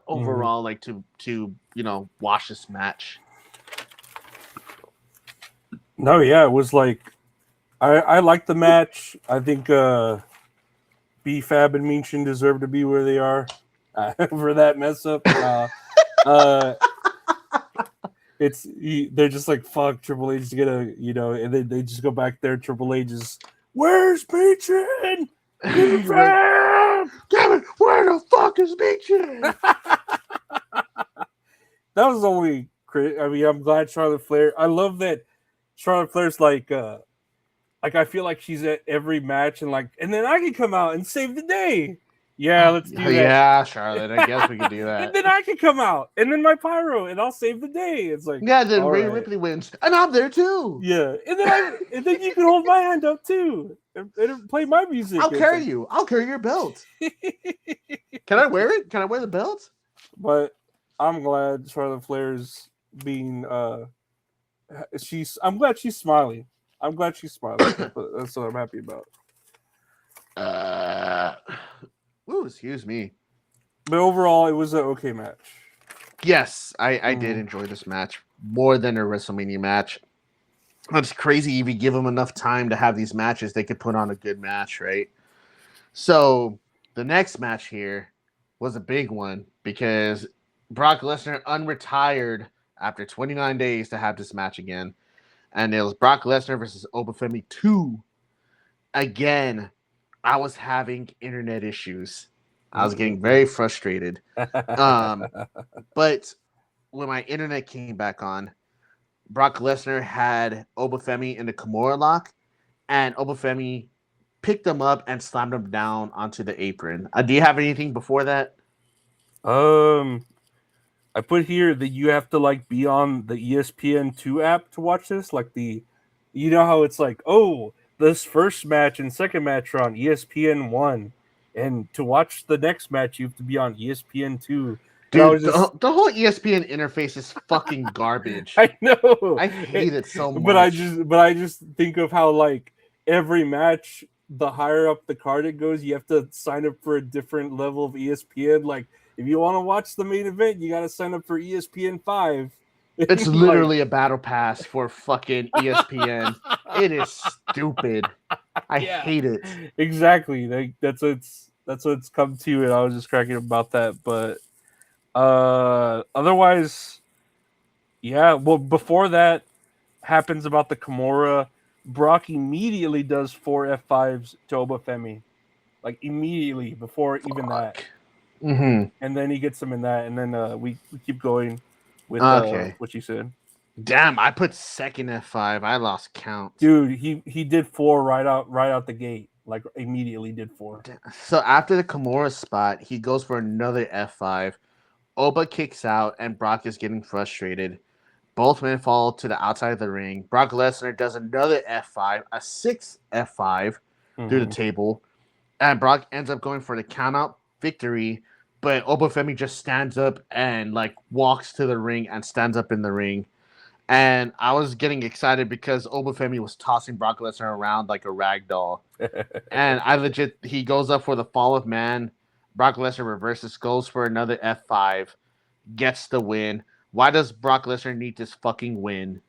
overall, to watch this match. No, yeah, it was I liked the match. I think B-Fab and Michin deserve to be where they are for that mess up. They're just fuck Triple H to get and then they just go back there. Triple H is, where's Michin? Damn it, where the fuck is Michin? That was only. I mean, I'm glad Charlotte Flair. I love that Charlotte Flair's I feel like she's at every match and then I can come out and save the day. Yeah, let's do that. Yeah, Charlotte, I guess we can do that. And then I can come out and then my pyro and I'll save the day. It's then Rhea Ripley wins and I'm there too. Yeah, and then you can hold my hand up too and play my music. I'll carry you. I'll carry your belt. Can I wear it? Can I wear the belt? But I'm glad Charlotte Flair's being I'm glad she's smiling. That's what I'm happy about. Ooh, excuse me. But overall, it was an okay match. Yes, I did enjoy this match more than a WrestleMania match. It's crazy if you give them enough time to have these matches, they could put on a good match, right? So the next match here was a big one because Brock Lesnar unretired after 29 days to have this match again. And it was Brock Lesnar versus Obafemi 2. Again, I was having internet issues. I was getting very frustrated. But when my internet came back on, Brock Lesnar had Obafemi in the Kimura lock, and Obafemi picked him up and slammed him down onto the apron. Do you have anything before that? I put here that you have to be on the ESPN2 app to watch this. How it's this first match and second match are on ESPN1, and to watch the next match you have to be on ESPN2. Dude, the whole ESPN interface is fucking garbage. I know. I hate it so much. But I just think of how every match, the higher up the card it goes, you have to sign up for a different level of ESPN. If you want to watch the main event, you got to sign up for ESPN 5. It's literally a battle pass for fucking ESPN. It is stupid. I hate it. Exactly. That's what it's come to, and I was just cracking about that. But otherwise, yeah. Well, before that happens about the Kimura, Brock immediately does 4 F5s to Obafemi. Like, immediately, before even that. Mm-hmm. And then he gets him in that, and then we keep going with what you said. Damn, I put second F5. I lost count. Dude, he did 4 right out the gate. Like, immediately did 4. So after the Kimura spot, he goes for another F5. Oba kicks out, and Brock is getting frustrated. Both men fall to the outside of the ring. Brock Lesnar does another F5, a 6th F5 through the table. And Brock ends up going for the countout victory. But Obafemi just stands up and like walks to the ring and stands up in the ring. And I was getting excited because Obafemi was tossing Brock Lesnar around like a rag doll. And he goes up for the fall of man. Brock Lesnar reverses, goes for another F5, gets the win. Why does Brock Lesnar need this fucking win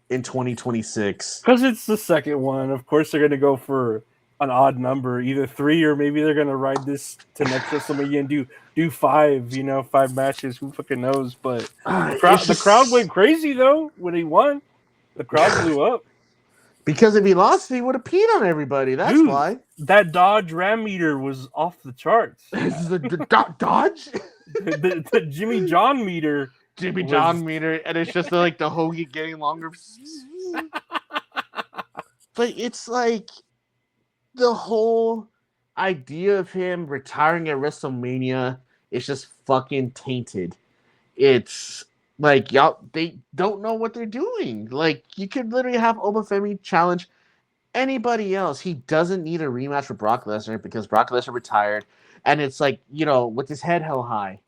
in 2026? Because it's the second one. Of course, they're going to go for an odd number, either 3 or maybe they're going to ride this to next WrestleMania and do 5, 5 matches. Who fucking knows? But the crowd went crazy, though, when he won. The crowd blew up. Because if he lost, he would have peed on everybody. That's why. That Dodge Ram meter was off the charts. the Dodge? the Jimmy John meter. Meter, and it's just like the hoagie getting longer. But it's like the whole idea of him retiring at WrestleMania is just fucking tainted. It's like they don't know what they're doing. Like, you could literally have Obafemi challenge anybody else. He doesn't need a rematch with Brock Lesnar because Brock Lesnar retired, and it's like, with his head held high.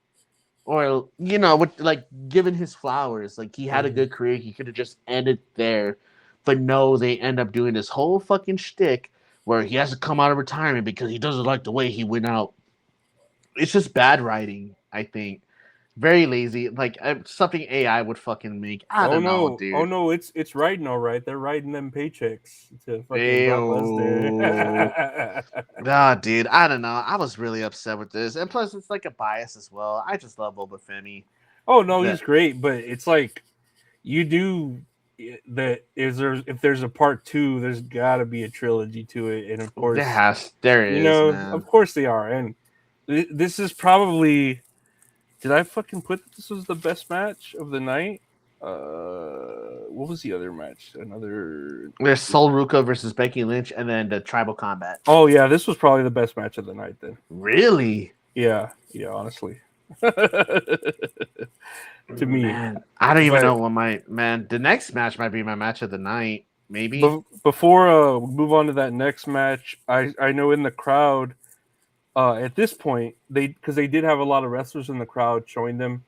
Or, with, like, giving his flowers. Like, he had a good career. He could have just ended there. But no, they end up doing this whole fucking shtick where he has to come out of retirement because he doesn't like the way he went out. It's just bad writing, I think. Very lazy. Like, something AI would fucking make. I don't know, dude. Oh, no, it's writing all right. They're writing them paychecks to fucking Brock Lesnar. Nah, dude, I don't know. I was really upset with this. And plus, it's like a bias as well. I just love Obafemi. Oh, no, he's great. But it's like, you do that. If there's a part 2, there's got to be a trilogy to it. And of course, there is. Man. Of course they are. And this is probably. Did I fucking put that this was the best match of the night? What was the other match? There's Sol Ruka versus Becky Lynch, and then the Tribal Combat. Oh yeah, this was probably the best match of the night then. Really? Yeah, honestly. To me, man, I don't even know what the next match might be my match of the night. Maybe before we move on to that next match, I know in the crowd. At this point, because they did have a lot of wrestlers in the crowd showing them.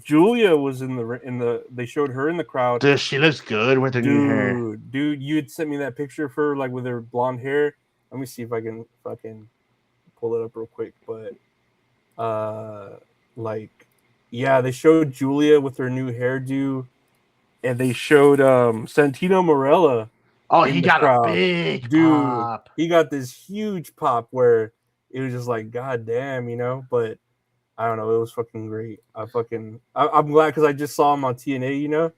Julia was in the. They showed her in the crowd. Dude, she looks good with her new hair. Dude, you had sent me that picture of her like with her blonde hair. Let me see if I can fucking pull it up real quick. But they showed Julia with her new hairdo, and they showed Santino Marella. Oh, he got a big pop. He got this huge pop where. It was just like, God damn, but I don't know. It was fucking great. I'm glad because I just saw him on TNA,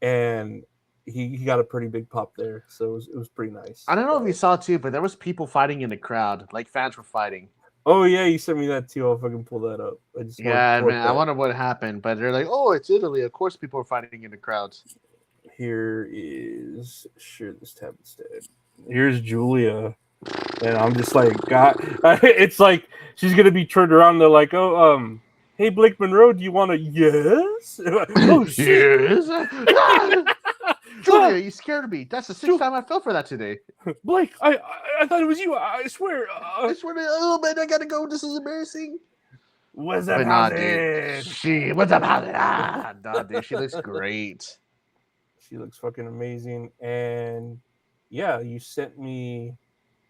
and he got a pretty big pop there. So it was pretty nice. I don't know if you saw too, but there was people fighting in the crowd. Like, fans were fighting. Oh, yeah. You sent me that too. I'll fucking pull that up. I wonder what happened. But they're like, oh, it's Italy. Of course people are fighting in the crowds. Here is... Share this tab instead. Here's Julia. And I'm just like, God, it's like she's gonna be turned around. And they're like, oh, hey, Blake Monroe, do you want to? Yes. Oh shit. Yes. Julia, you scared me. That's the 6th time I fell for that today. Blake, I thought it was you. I swear. I swear to man, I gotta go. This is embarrassing. What's about it? What's about it? Nah, dude, she looks great. She looks fucking amazing. And yeah, you sent me.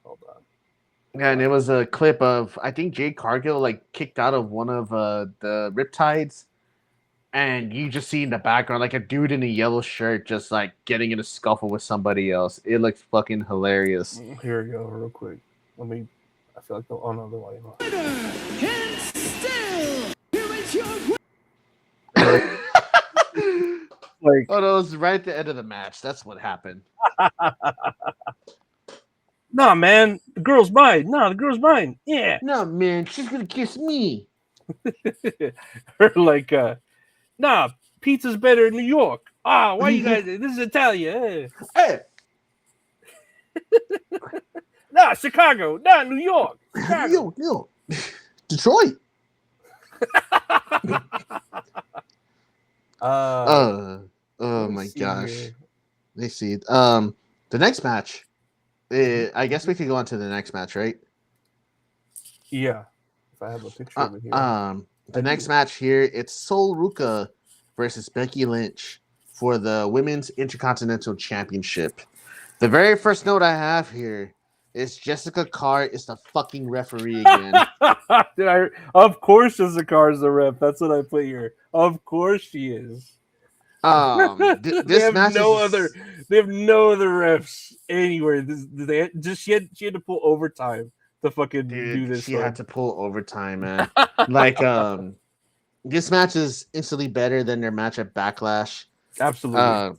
Hold on. Yeah, and it was a clip of, I think Jade Cargill like kicked out of one of the Riptides, and you just see in the background like a dude in a yellow shirt just like getting in a scuffle with somebody else. It looks fucking hilarious. Here we go, real quick. I feel like the volume off. Like, oh, no, it was right at the end of the match. That's what happened. nah, man, the girl's mine. Nah, the girl's mine. Yeah. No, man, she's gonna kiss me. Or like, nah, pizza's better in New York. Ah, why you guys? This is Italia. Hey, Nah, Chicago. Nah, New York. Chicago. yo, Detroit. Oh my gosh. Here. Let's see. The next match. I guess we could go on to the next match, right? Yeah. If I have a picture of it here. The next match here, it's Sol Ruca versus Becky Lynch for the Women's Intercontinental Championship. The very first note I have here is Jessica Carr is the fucking referee again. Of course Jessica Carr is the ref. That's what I put here. Of course she is. This match they have no other refs anywhere. She had to pull overtime to fucking do this. She had to pull overtime, man. Like this match is instantly better than their match at Backlash. Absolutely.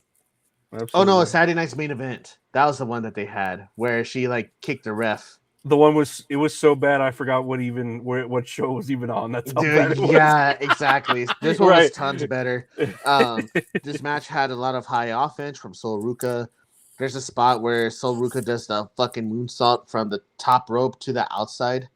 Oh no, Saturday Night's Main Event. That was the one that they had where she like kicked the ref. The one was so bad I forgot what show was even on. That's how bad it was. Yeah, exactly. This one was tons better. This match had a lot of high offense from Sol Ruca. There's a spot where Sol Ruca does the fucking moonsault from the top rope to the outside.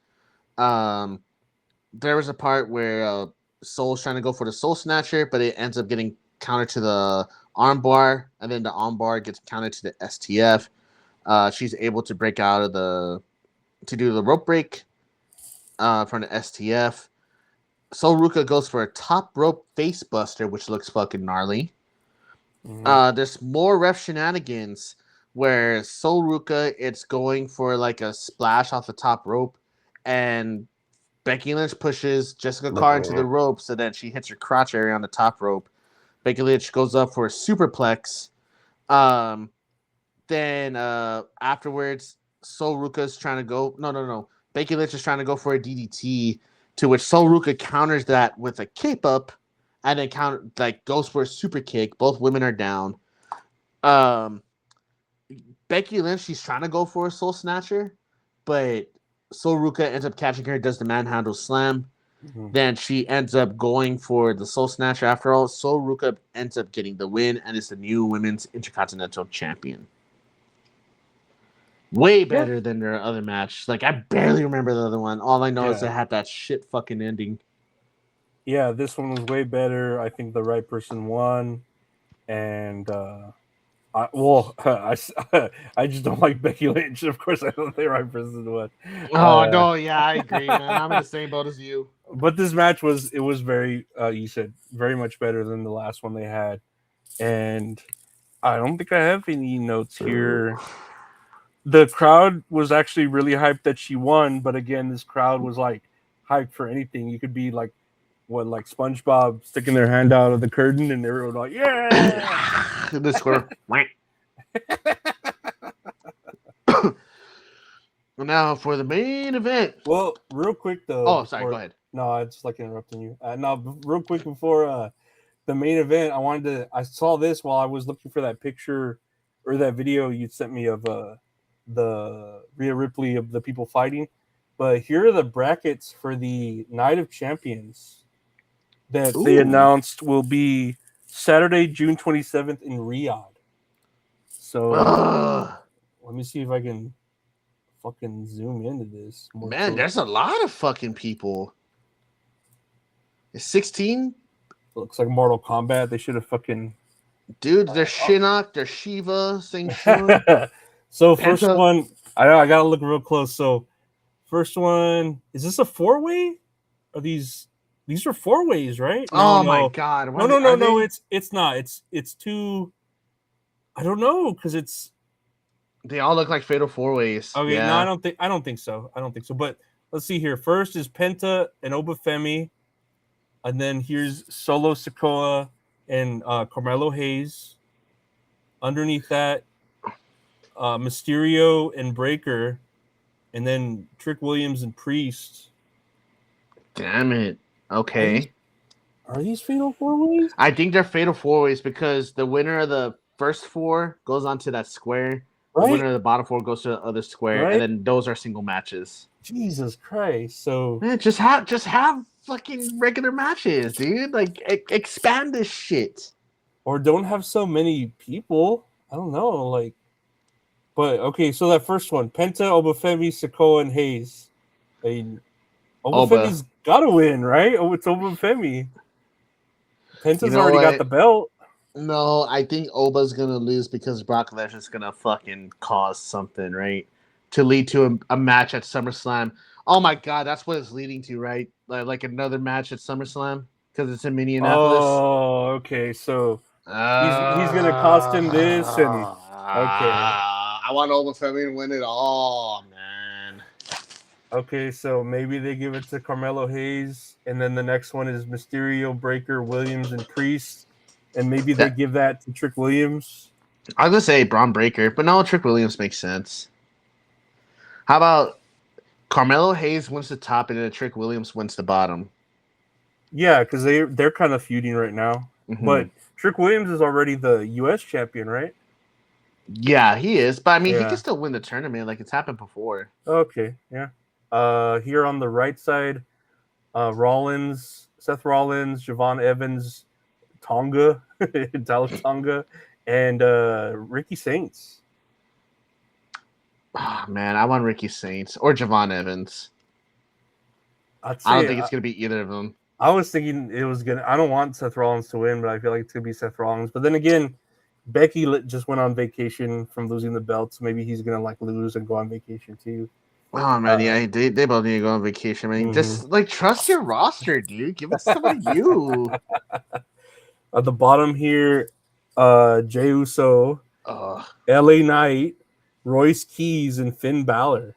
There was a part where Sol's trying to go for the Soul Snatcher, but it ends up getting countered to the armbar, and then the armbar gets countered to the STF. She's able to break out of to do the rope break from the STF. Sol Ruca goes for a top rope face buster, which looks fucking gnarly. There's more ref shenanigans where Sol Ruca it's going for like a splash off the top rope, and Becky Lynch pushes Jessica Carr into the rope, so then she hits her crotch area on the top rope. Becky Lynch goes up for a superplex. Then afterwards, Sol Ruca's trying to go. No. Becky Lynch is trying to go for a DDT, to which Sol Ruca counters that with a cape up, and then goes for a super kick. Both women are down. Becky Lynch, she's trying to go for a Soul Snatcher, but Sol Ruca ends up catching her, does the manhandle slam. Then she ends up going for the Soul Snatcher after all. Sol Ruca ends up getting the win and is the new Women's Intercontinental Champion. Way better than their other match. Like, I barely remember the other one. All I know is it had that shit fucking ending. Yeah, this one was way better. I think the right person won. And, I just don't like Becky Lynch. Of course, I don't think the right person won. No, yeah, I agree, man. I'm in the same boat as you. But this match was very, you said, very much better than the last one they had. And I don't think I have any notes here. The crowd was actually really hyped that she won, but again, this crowd was like hyped for anything. You could be like SpongeBob sticking their hand out of the curtain, and everyone like, yeah. The score. Now for the main event. Well, real quick though. Oh, sorry. Go ahead. No, I just like interrupting you. Real quick before the main event, I saw this while I was looking for that picture or that video you sent me of the Rhea Ripley of the people fighting. But here are the brackets for the Night of Champions that they announced will be Saturday, June 27th in Riyadh. So let me see if I can fucking zoom into this. Man, there's a lot of fucking people. It's 16? Looks like Mortal Kombat. They should have fucking... Dude, there's Shinnok, there's Shiva, Sing Shun. So first one, I gotta look real close. So first one, is this a 4-way? Are these are 4-ways, right? No, my god. No, it's not. It's two. I don't know, because it's they all look like fatal 4-ways. Okay, yeah. No, I don't think so. But let's see here. First is Penta and Obafemi. And then here's Solo Sikoa and Carmelo Hayes. Underneath that, Mysterio and Breaker, and then Trick Williams and Priest. Damn it. Okay. Are these fatal 4-ways? I think they're fatal 4-ways because the winner of the first 4 goes on to that square. The Right? winner of the bottom 4 goes to the other square, Right? and then those are single matches. Jesus Christ! So Man, just have fucking regular matches, dude. Like expand this shit. or don't have so many people. I don't know, like. But okay, so that first one, Penta, Obafemi, Sikoa, and Hayes. I mean, Obafemi's got to win, right? Oh, it's Obafemi. Penta's already got the belt. No, I think Oba's gonna lose because Brock Lesnar's gonna fucking cause something, right? To lead to a match at SummerSlam. Oh my god, that's what it's leading to, right? Like another match at SummerSlam because it's in Minneapolis. Oh, okay. So he's gonna cost him this, and okay, I want Obafemi to win it all, man. okay. So maybe they give it to Carmelo Hayes, and then the next one is Mysterio, Breaker, Williams, and Priest, and maybe they give that to Trick Williams. I was gonna say Braun Breaker, but no, Trick Williams makes sense. How about Carmelo Hayes wins the top and then Trick Williams wins the bottom? Yeah, because they're kind of feuding right now. Mm-hmm. But Trick Williams is already the U.S. champion, right? Yeah, he is. But I mean, he can still win the tournament. Like it's happened before. Okay, yeah. Here on the right side, Rollins, Seth Rollins, Javon Evans, Tonga, Dallas Tonga, and Ricky Saints. Oh, man, I want Ricky Saints or Javon Evans. I don't think it's gonna be either of them. I was thinking it was gonna. I don't want Seth Rollins to win, but I feel like it's gonna be Seth Rollins. But then again, Becky just went on vacation from losing the belt, so maybe he's gonna like lose and go on vacation too. Oh man, yeah, they both need to go on vacation, man. Mm-hmm. Just like trust your roster, dude. Give us somebody you. At the bottom here, Jey Uso, LA Knight, Royce Keys, and Finn Balor.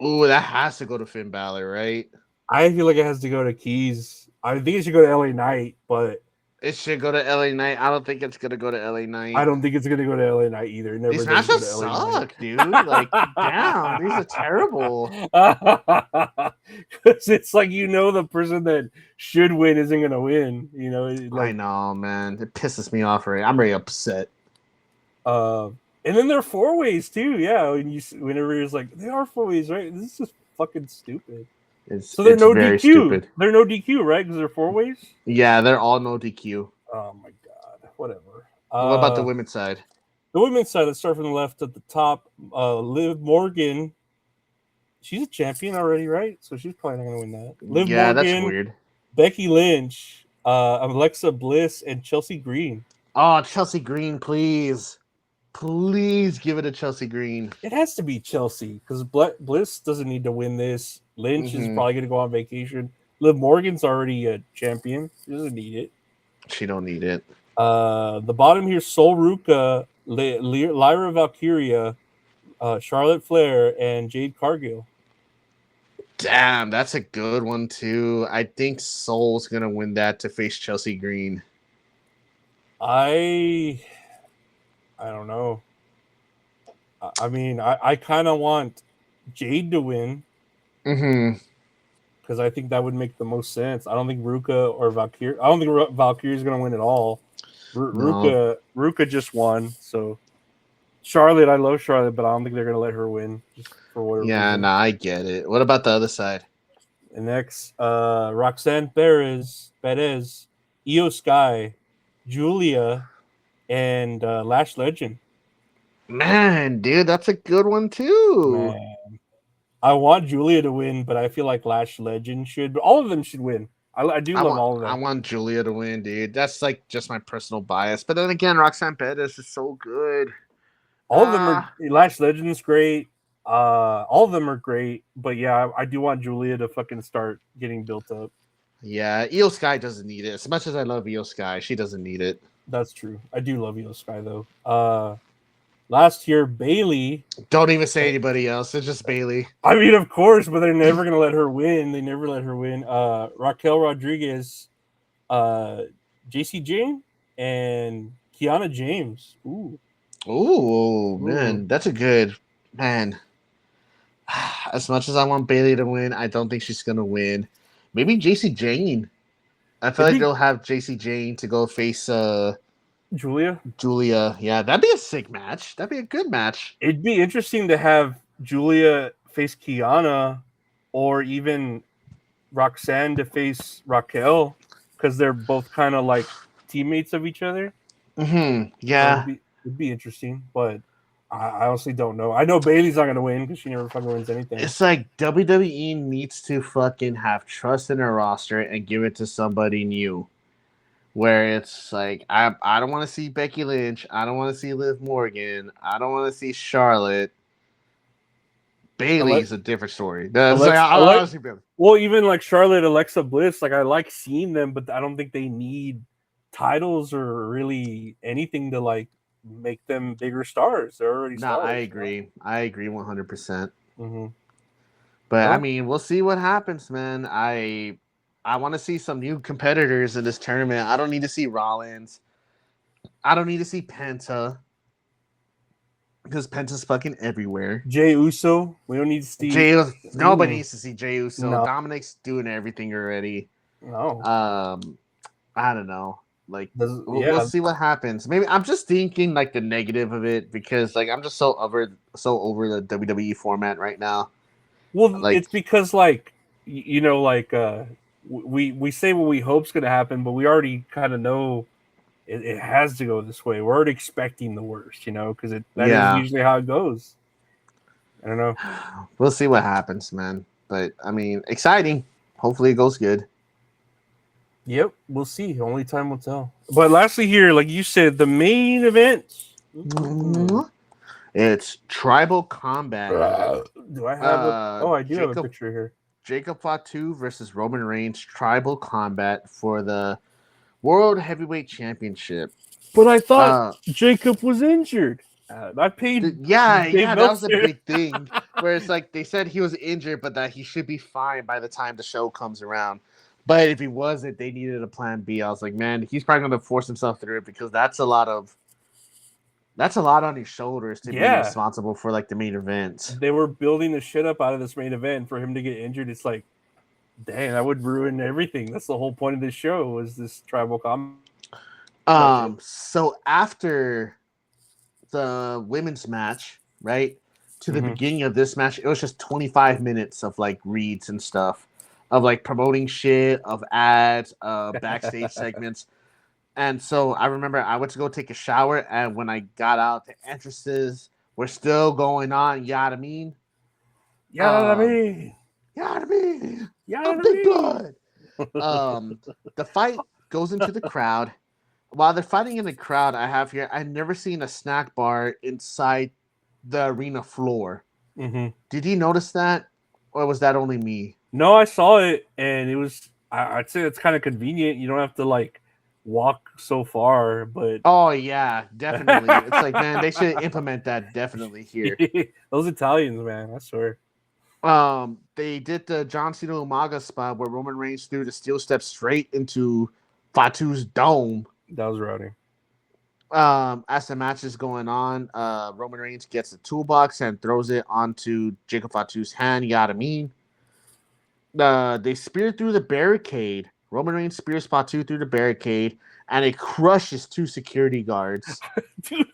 Ooh, that has to go to Finn Balor, right? I feel like it has to go to Keys. I think it should go to LA Knight, but it should go to LA Knight. I don't think it's gonna go to LA Knight. I don't think it's gonna go to LA Knight either. Never these matches suck, dude. Like, damn, these are terrible. Because it's like the person that should win isn't gonna win. I know, man. It pisses me off. Right, I'm very upset. And then they're 4-ways too. Yeah, whenever it's like they are 4-ways, right? This is just fucking stupid. So they're no DQ. Stupid. They're no DQ, right? Because they're 4-ways. Yeah, they're all no DQ. Oh my god! Whatever. What about the women's side? The women's side. Let's start from the left at the top. Liv Morgan. She's a champion already, right? So she's probably not going to win that. Liv Morgan, that's weird. Becky Lynch, Alexa Bliss, and Chelsea Green. Oh, Chelsea Green, please. Please give it to Chelsea Green. It has to be Chelsea because Bliss doesn't need to win this. Lynch is probably going to go on vacation. Liv Morgan's already a champion. She doesn't need it. She don't need it. The bottom here, Sol Ruka, Lyra Valkyria, Charlotte Flair, and Jade Cargill. Damn, that's a good one too. I think Sol's going to win that to face Chelsea Green. I don't know. I mean, I kind of want Jade to win. Because I think that would make the most sense. I don't think Ruka or Valkyrie. I don't think Valkyrie is going to win at all. Ruka just won. So Charlotte, I love Charlotte, but I don't think they're going to let her win. Just for whatever reason. I get it. What about the other side? And next, Roxanne Perez, Io Sky, Julia, and Lash Legend. Man, dude, that's a good one too. Man. I want Julia to win, but I feel like Lash Legend should. But all of them should win. I love all of them. I want Julia to win, dude. That's like just my personal bias. But then again, Roxanne Perez is so good. All of them are. Lash Legend's great. All of them are great. But yeah, I do want Julia to fucking start getting built up. Yeah, Io Sky doesn't need it. As much as I love Io Sky, she doesn't need it. That's true. I do love Io Sky though. Last year, Bayley. Don't even say anybody else. It's just Bayley. I mean, of course, but they're never going to let her win. They never let her win. Raquel Rodriguez, JC Jane, and Kiana James. Ooh, man. That's a good... Man. As much as I want Bayley to win, I don't think she's going to win. Maybe JC Jane. I feel like they'll have JC Jane to go face Julia. Yeah, that'd be a sick match. That'd be a good match. It'd be interesting to have Julia face Kiana, or even Roxanne to face Raquel, because they're both kind of like teammates of each other. Yeah, so it'd be interesting, but I honestly don't know. I know Bailey's not gonna win because she never fucking wins anything. it's like WWE needs to fucking have trust in their roster and give it to somebody new. Where it's like, I don't want to see Becky Lynch. I don't want to see Liv Morgan. I don't want to see Charlotte. Bailey's a different story. Well, even like Charlotte, Alexa Bliss, like I like seeing them, but I don't think they need titles or really anything to like make them bigger stars. They're already stars. I agree. I agree 100%. Mm-hmm. But I mean, we'll see what happens, man. I want to see some new competitors in this tournament. I don't need to see Rollins. I don't need to see Penta. Because Penta's fucking everywhere. Jey Uso. We don't need to see. Nobody needs to see Jey Uso. No. Dominic's doing everything already. No. I don't know. Like, we'll see what happens. Maybe I'm just thinking like the negative of it because like I'm just so over the WWE format right now. Well, like, it's because like you know, like we say what we hope's gonna happen, but we already kind of know. It has to go this way. We're already expecting the worst, you know, because that is usually how it goes. I don't know. We'll see what happens, man. But I mean, exciting. Hopefully, it goes good. Yep, we'll see. Only time will tell. But lastly, here, like you said, the main event. It's Tribal Combat. Do I have? I do have a picture here. Jacob Fatu versus Roman Reigns. Tribal Combat for the World Heavyweight Championship. But I thought Jacob was injured. I paid. Yeah, that was a big thing. Where it's like they said he was injured, but that he should be fine by the time the show comes around. But if he wasn't, they needed a plan B. I was like, man, he's probably going to force himself through it because that's a lot on his shoulders to be responsible for like the main event. They were building the shit up out of this main event for him to get injured. It's like, dang, that would ruin everything. That's the whole point of this show was this tribal combat. So after the women's match, right, to the beginning of this match, it was just 25 minutes of like reads and stuff, of like promoting shit, of ads, backstage segments. And so I remember I went to go take a shower, and when I got out, the entrances were still going on. You know what I mean? Big blood. The fight goes into the crowd. While they're fighting in the crowd, I've never seen a snack bar inside the arena floor. Did you notice that, or was that only me? No, I saw it, and it was. I'd say it's kind of convenient. You don't have to like walk so far, but yeah, definitely. It's like, man, they should implement that definitely here. Those Italians, man, I swear. They did the John Cena Umaga spot where Roman Reigns threw the steel step straight into Fatu's dome. That was rowdy. As the match is going on, Roman Reigns gets the toolbox and throws it onto Jacob Fatu's hand. You know what I mean? They spear through the barricade. Roman Reigns spears Fatu through the barricade, and it crushes two security guards. Dude,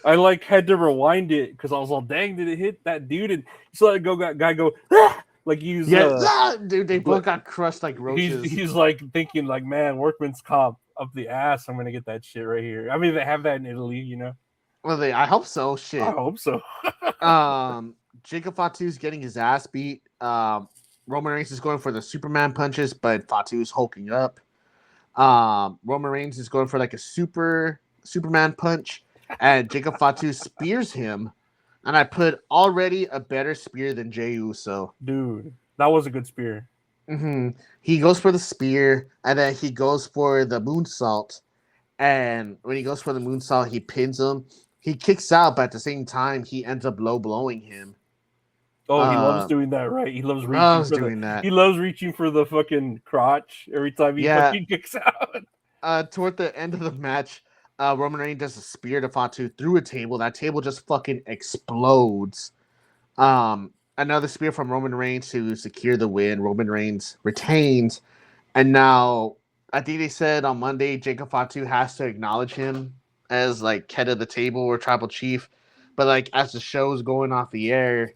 I like had to rewind it because I was all, dang, did it hit that dude? And you let it guy go, ah! Like he's dude, they both got crushed like roaches. He's like thinking like, man, workman's comp up the ass. I'm gonna get that shit right here. I mean, they have that in Italy, you know. Well, I hope so. Shit, I hope so. Jacob Fatu's getting his ass beat. Roman Reigns is going for the Superman punches, but Fatu's hulking up. Roman Reigns is going for like a Superman punch, and Jacob Fatu spears him. And I put already a better spear than Jey Uso. Dude, that was a good spear. He goes for the spear, and then he goes for the moonsault. And when he goes for the moonsault, he pins him. He kicks out, but at the same time, he ends up low blowing him. Oh, he loves doing that, right? He loves reaching that. He loves reaching for the fucking crotch every time he fucking kicks out. Toward the end of the match, Roman Reigns does a spear to Fatu through a table. That table just fucking explodes. Another spear from Roman Reigns to secure the win. Roman Reigns retains. And now I think they said on Monday Jacob Fatu has to acknowledge him as like head of the table or tribal chief, but like as the show's going off the air,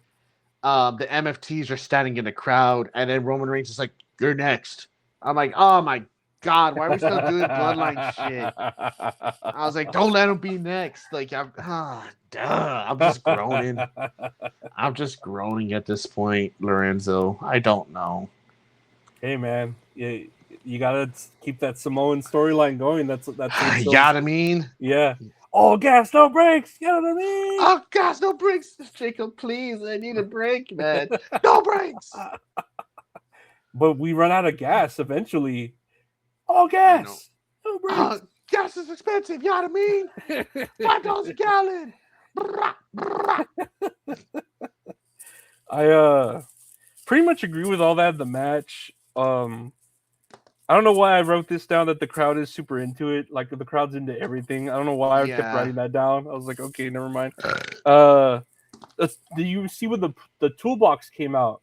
the MFTs are standing in the crowd, and then Roman Reigns is like, "You're next." I'm like, "Oh my god, why are we still doing bloodline shit?" I was like, "Don't let him be next." Like, I'm just groaning. I'm just groaning at this point, Lorenzo. I don't know. Hey man, you gotta keep that Samoan storyline going. That's You know what I mean? Yeah. All gas, no brakes. You know what I mean? Oh gosh, no brakes, Jacob. Please, I need a break, man. No brakes. But we run out of gas eventually. All gas, no brakes. Gas is expensive. You know what I mean? $5 a gallon. I pretty much agree with all that in the match. I don't know why I wrote this down that the crowd is super into it. Like the crowd's into everything. I don't know why I kept writing that down. I was like, okay, never mind. Do you see when the toolbox came out?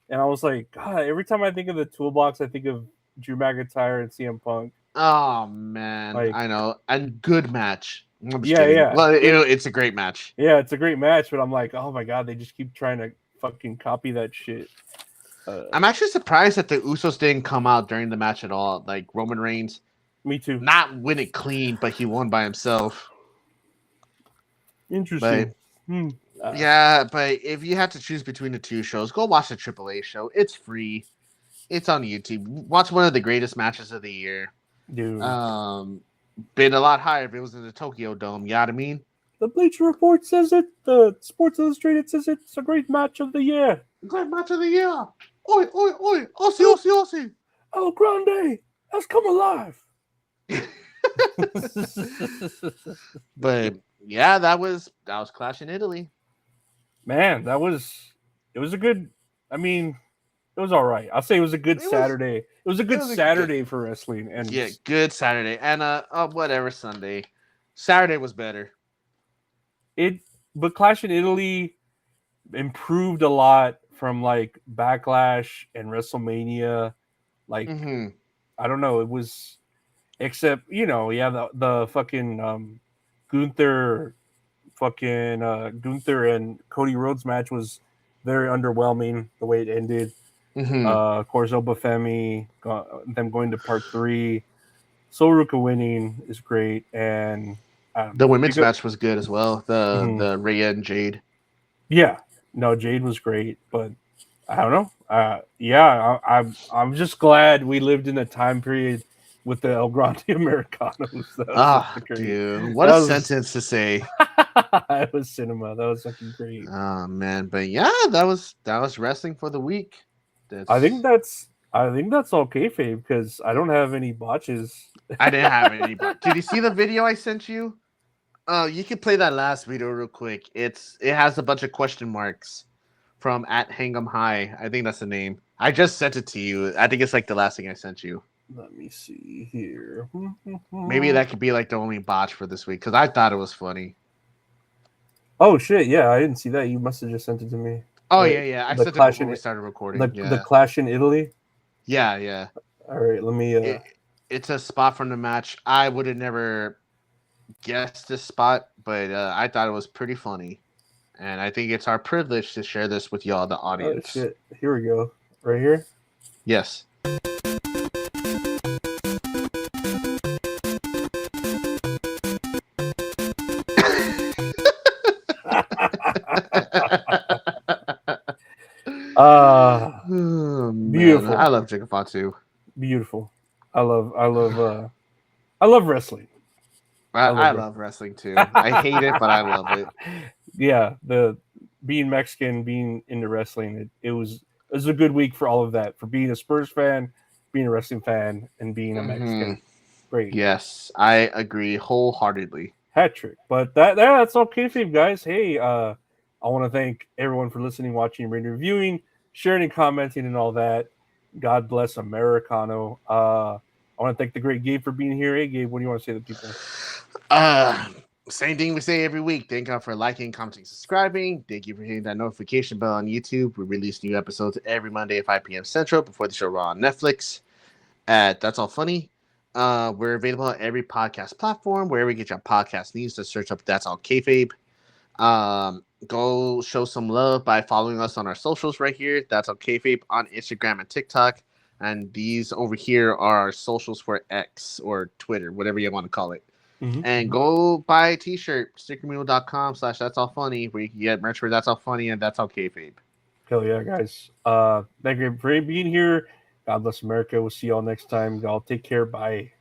And I was like, God, every time I think of the toolbox, I think of Drew McIntyre and CM Punk. Oh man, like, I know. And good match. Yeah. Well, it's a great match. Yeah, it's a great match, but I'm like, oh my God, they just keep trying to fucking copy that shit. I'm actually surprised that the Usos didn't come out during the match at all. Like Roman Reigns. Me too. Not win it clean, but he won by himself. Interesting. Yeah, but if you had to choose between the two shows, go watch the AAA show. It's free. It's on YouTube. Watch one of the greatest matches of the year. Dude. Been a lot higher if it was in the Tokyo Dome. You know what I mean? The Bleacher Report says it. The Sports Illustrated says it's a great match of the year. Great match of the year. Oi, oi, oi. Aussie. El Grande has come alive. But yeah, that was Clash in Italy. Man, it was a good. I mean, it was all right. I'll say it was a good Saturday. It was a good Saturday for wrestling, and yeah, good Saturday, and whatever Sunday. Saturday was better. But Clash in Italy improved a lot from like Backlash and WrestleMania. Like, I don't know, it was, except the fucking Gunther and Cody Rhodes match was very underwhelming the way it ended. Of course, Obafemi, them going to part 3, Soruka winning is great, and the women's match was good as well. The Rhea and Jade. Yeah, no, Jade was great, but I don't know. I'm just glad we lived in a time period with the El Grande Americanos. Dude, what a sentence to say. It was cinema. That was fucking great. Oh man, but yeah, that was wrestling for the week. I think that's all kayfabe because I don't have any botches. I didn't have any. Did you see the video I sent you? You can play that last video real quick. It has a bunch of question marks from @Hang'emHigh. I think that's the name. I just sent it to you. I think it's like the last thing I sent you. Let me see here. Maybe that could be like the only botch for this week because I thought it was funny. Oh shit! Yeah, I didn't see that. You must have just sent it to me. Oh yeah. I sent it before we started recording. The Clash in Italy. Yeah. All right, let me. It's a spot from the match. I would have never guessed this spot, but I thought it was pretty funny, and I think it's our privilege to share this with y'all, the audience. Oh, shit. Here we go. Right here. Yes. Beautiful. Man, I love Jacob Fatu. Beautiful. I love wrestling. I love wrestling too. I hate it, but I love it. Yeah, the being Mexican, being into wrestling, it was a good week for all of that. For being a Spurs fan, being a wrestling fan, and being a Mexican. Great. Yes, I agree wholeheartedly. Hat trick. But that's all kayfabe, guys. Hey, I want to thank everyone for listening, watching, reading, reviewing, sharing, and commenting, and all that. God bless Americano. I want to thank the great Gabe for being here. Hey, Gabe, what do you want to say to people? Same thing we say every week. Thank God for liking, commenting, subscribing. Thank you for hitting that notification bell on YouTube. We release new episodes every Monday at 5 p.m. Central before the show raw on Netflix. That's all funny. We're available on every podcast platform, wherever you get your podcast needs. To search up That's All Kayfabe. Go show some love by following us on our socials right here. That's All Kayfabe on Instagram and TikTok. And these over here are our socials for X or Twitter, whatever you want to call it. And go buy a t-shirt, stickermule.com/That's All Funny, where you can get merch for That's All Funny and That's All Kayfabe. Hell yeah, guys. Thank you for being here. God bless America. We'll see y'all next time. Y'all take care. Bye.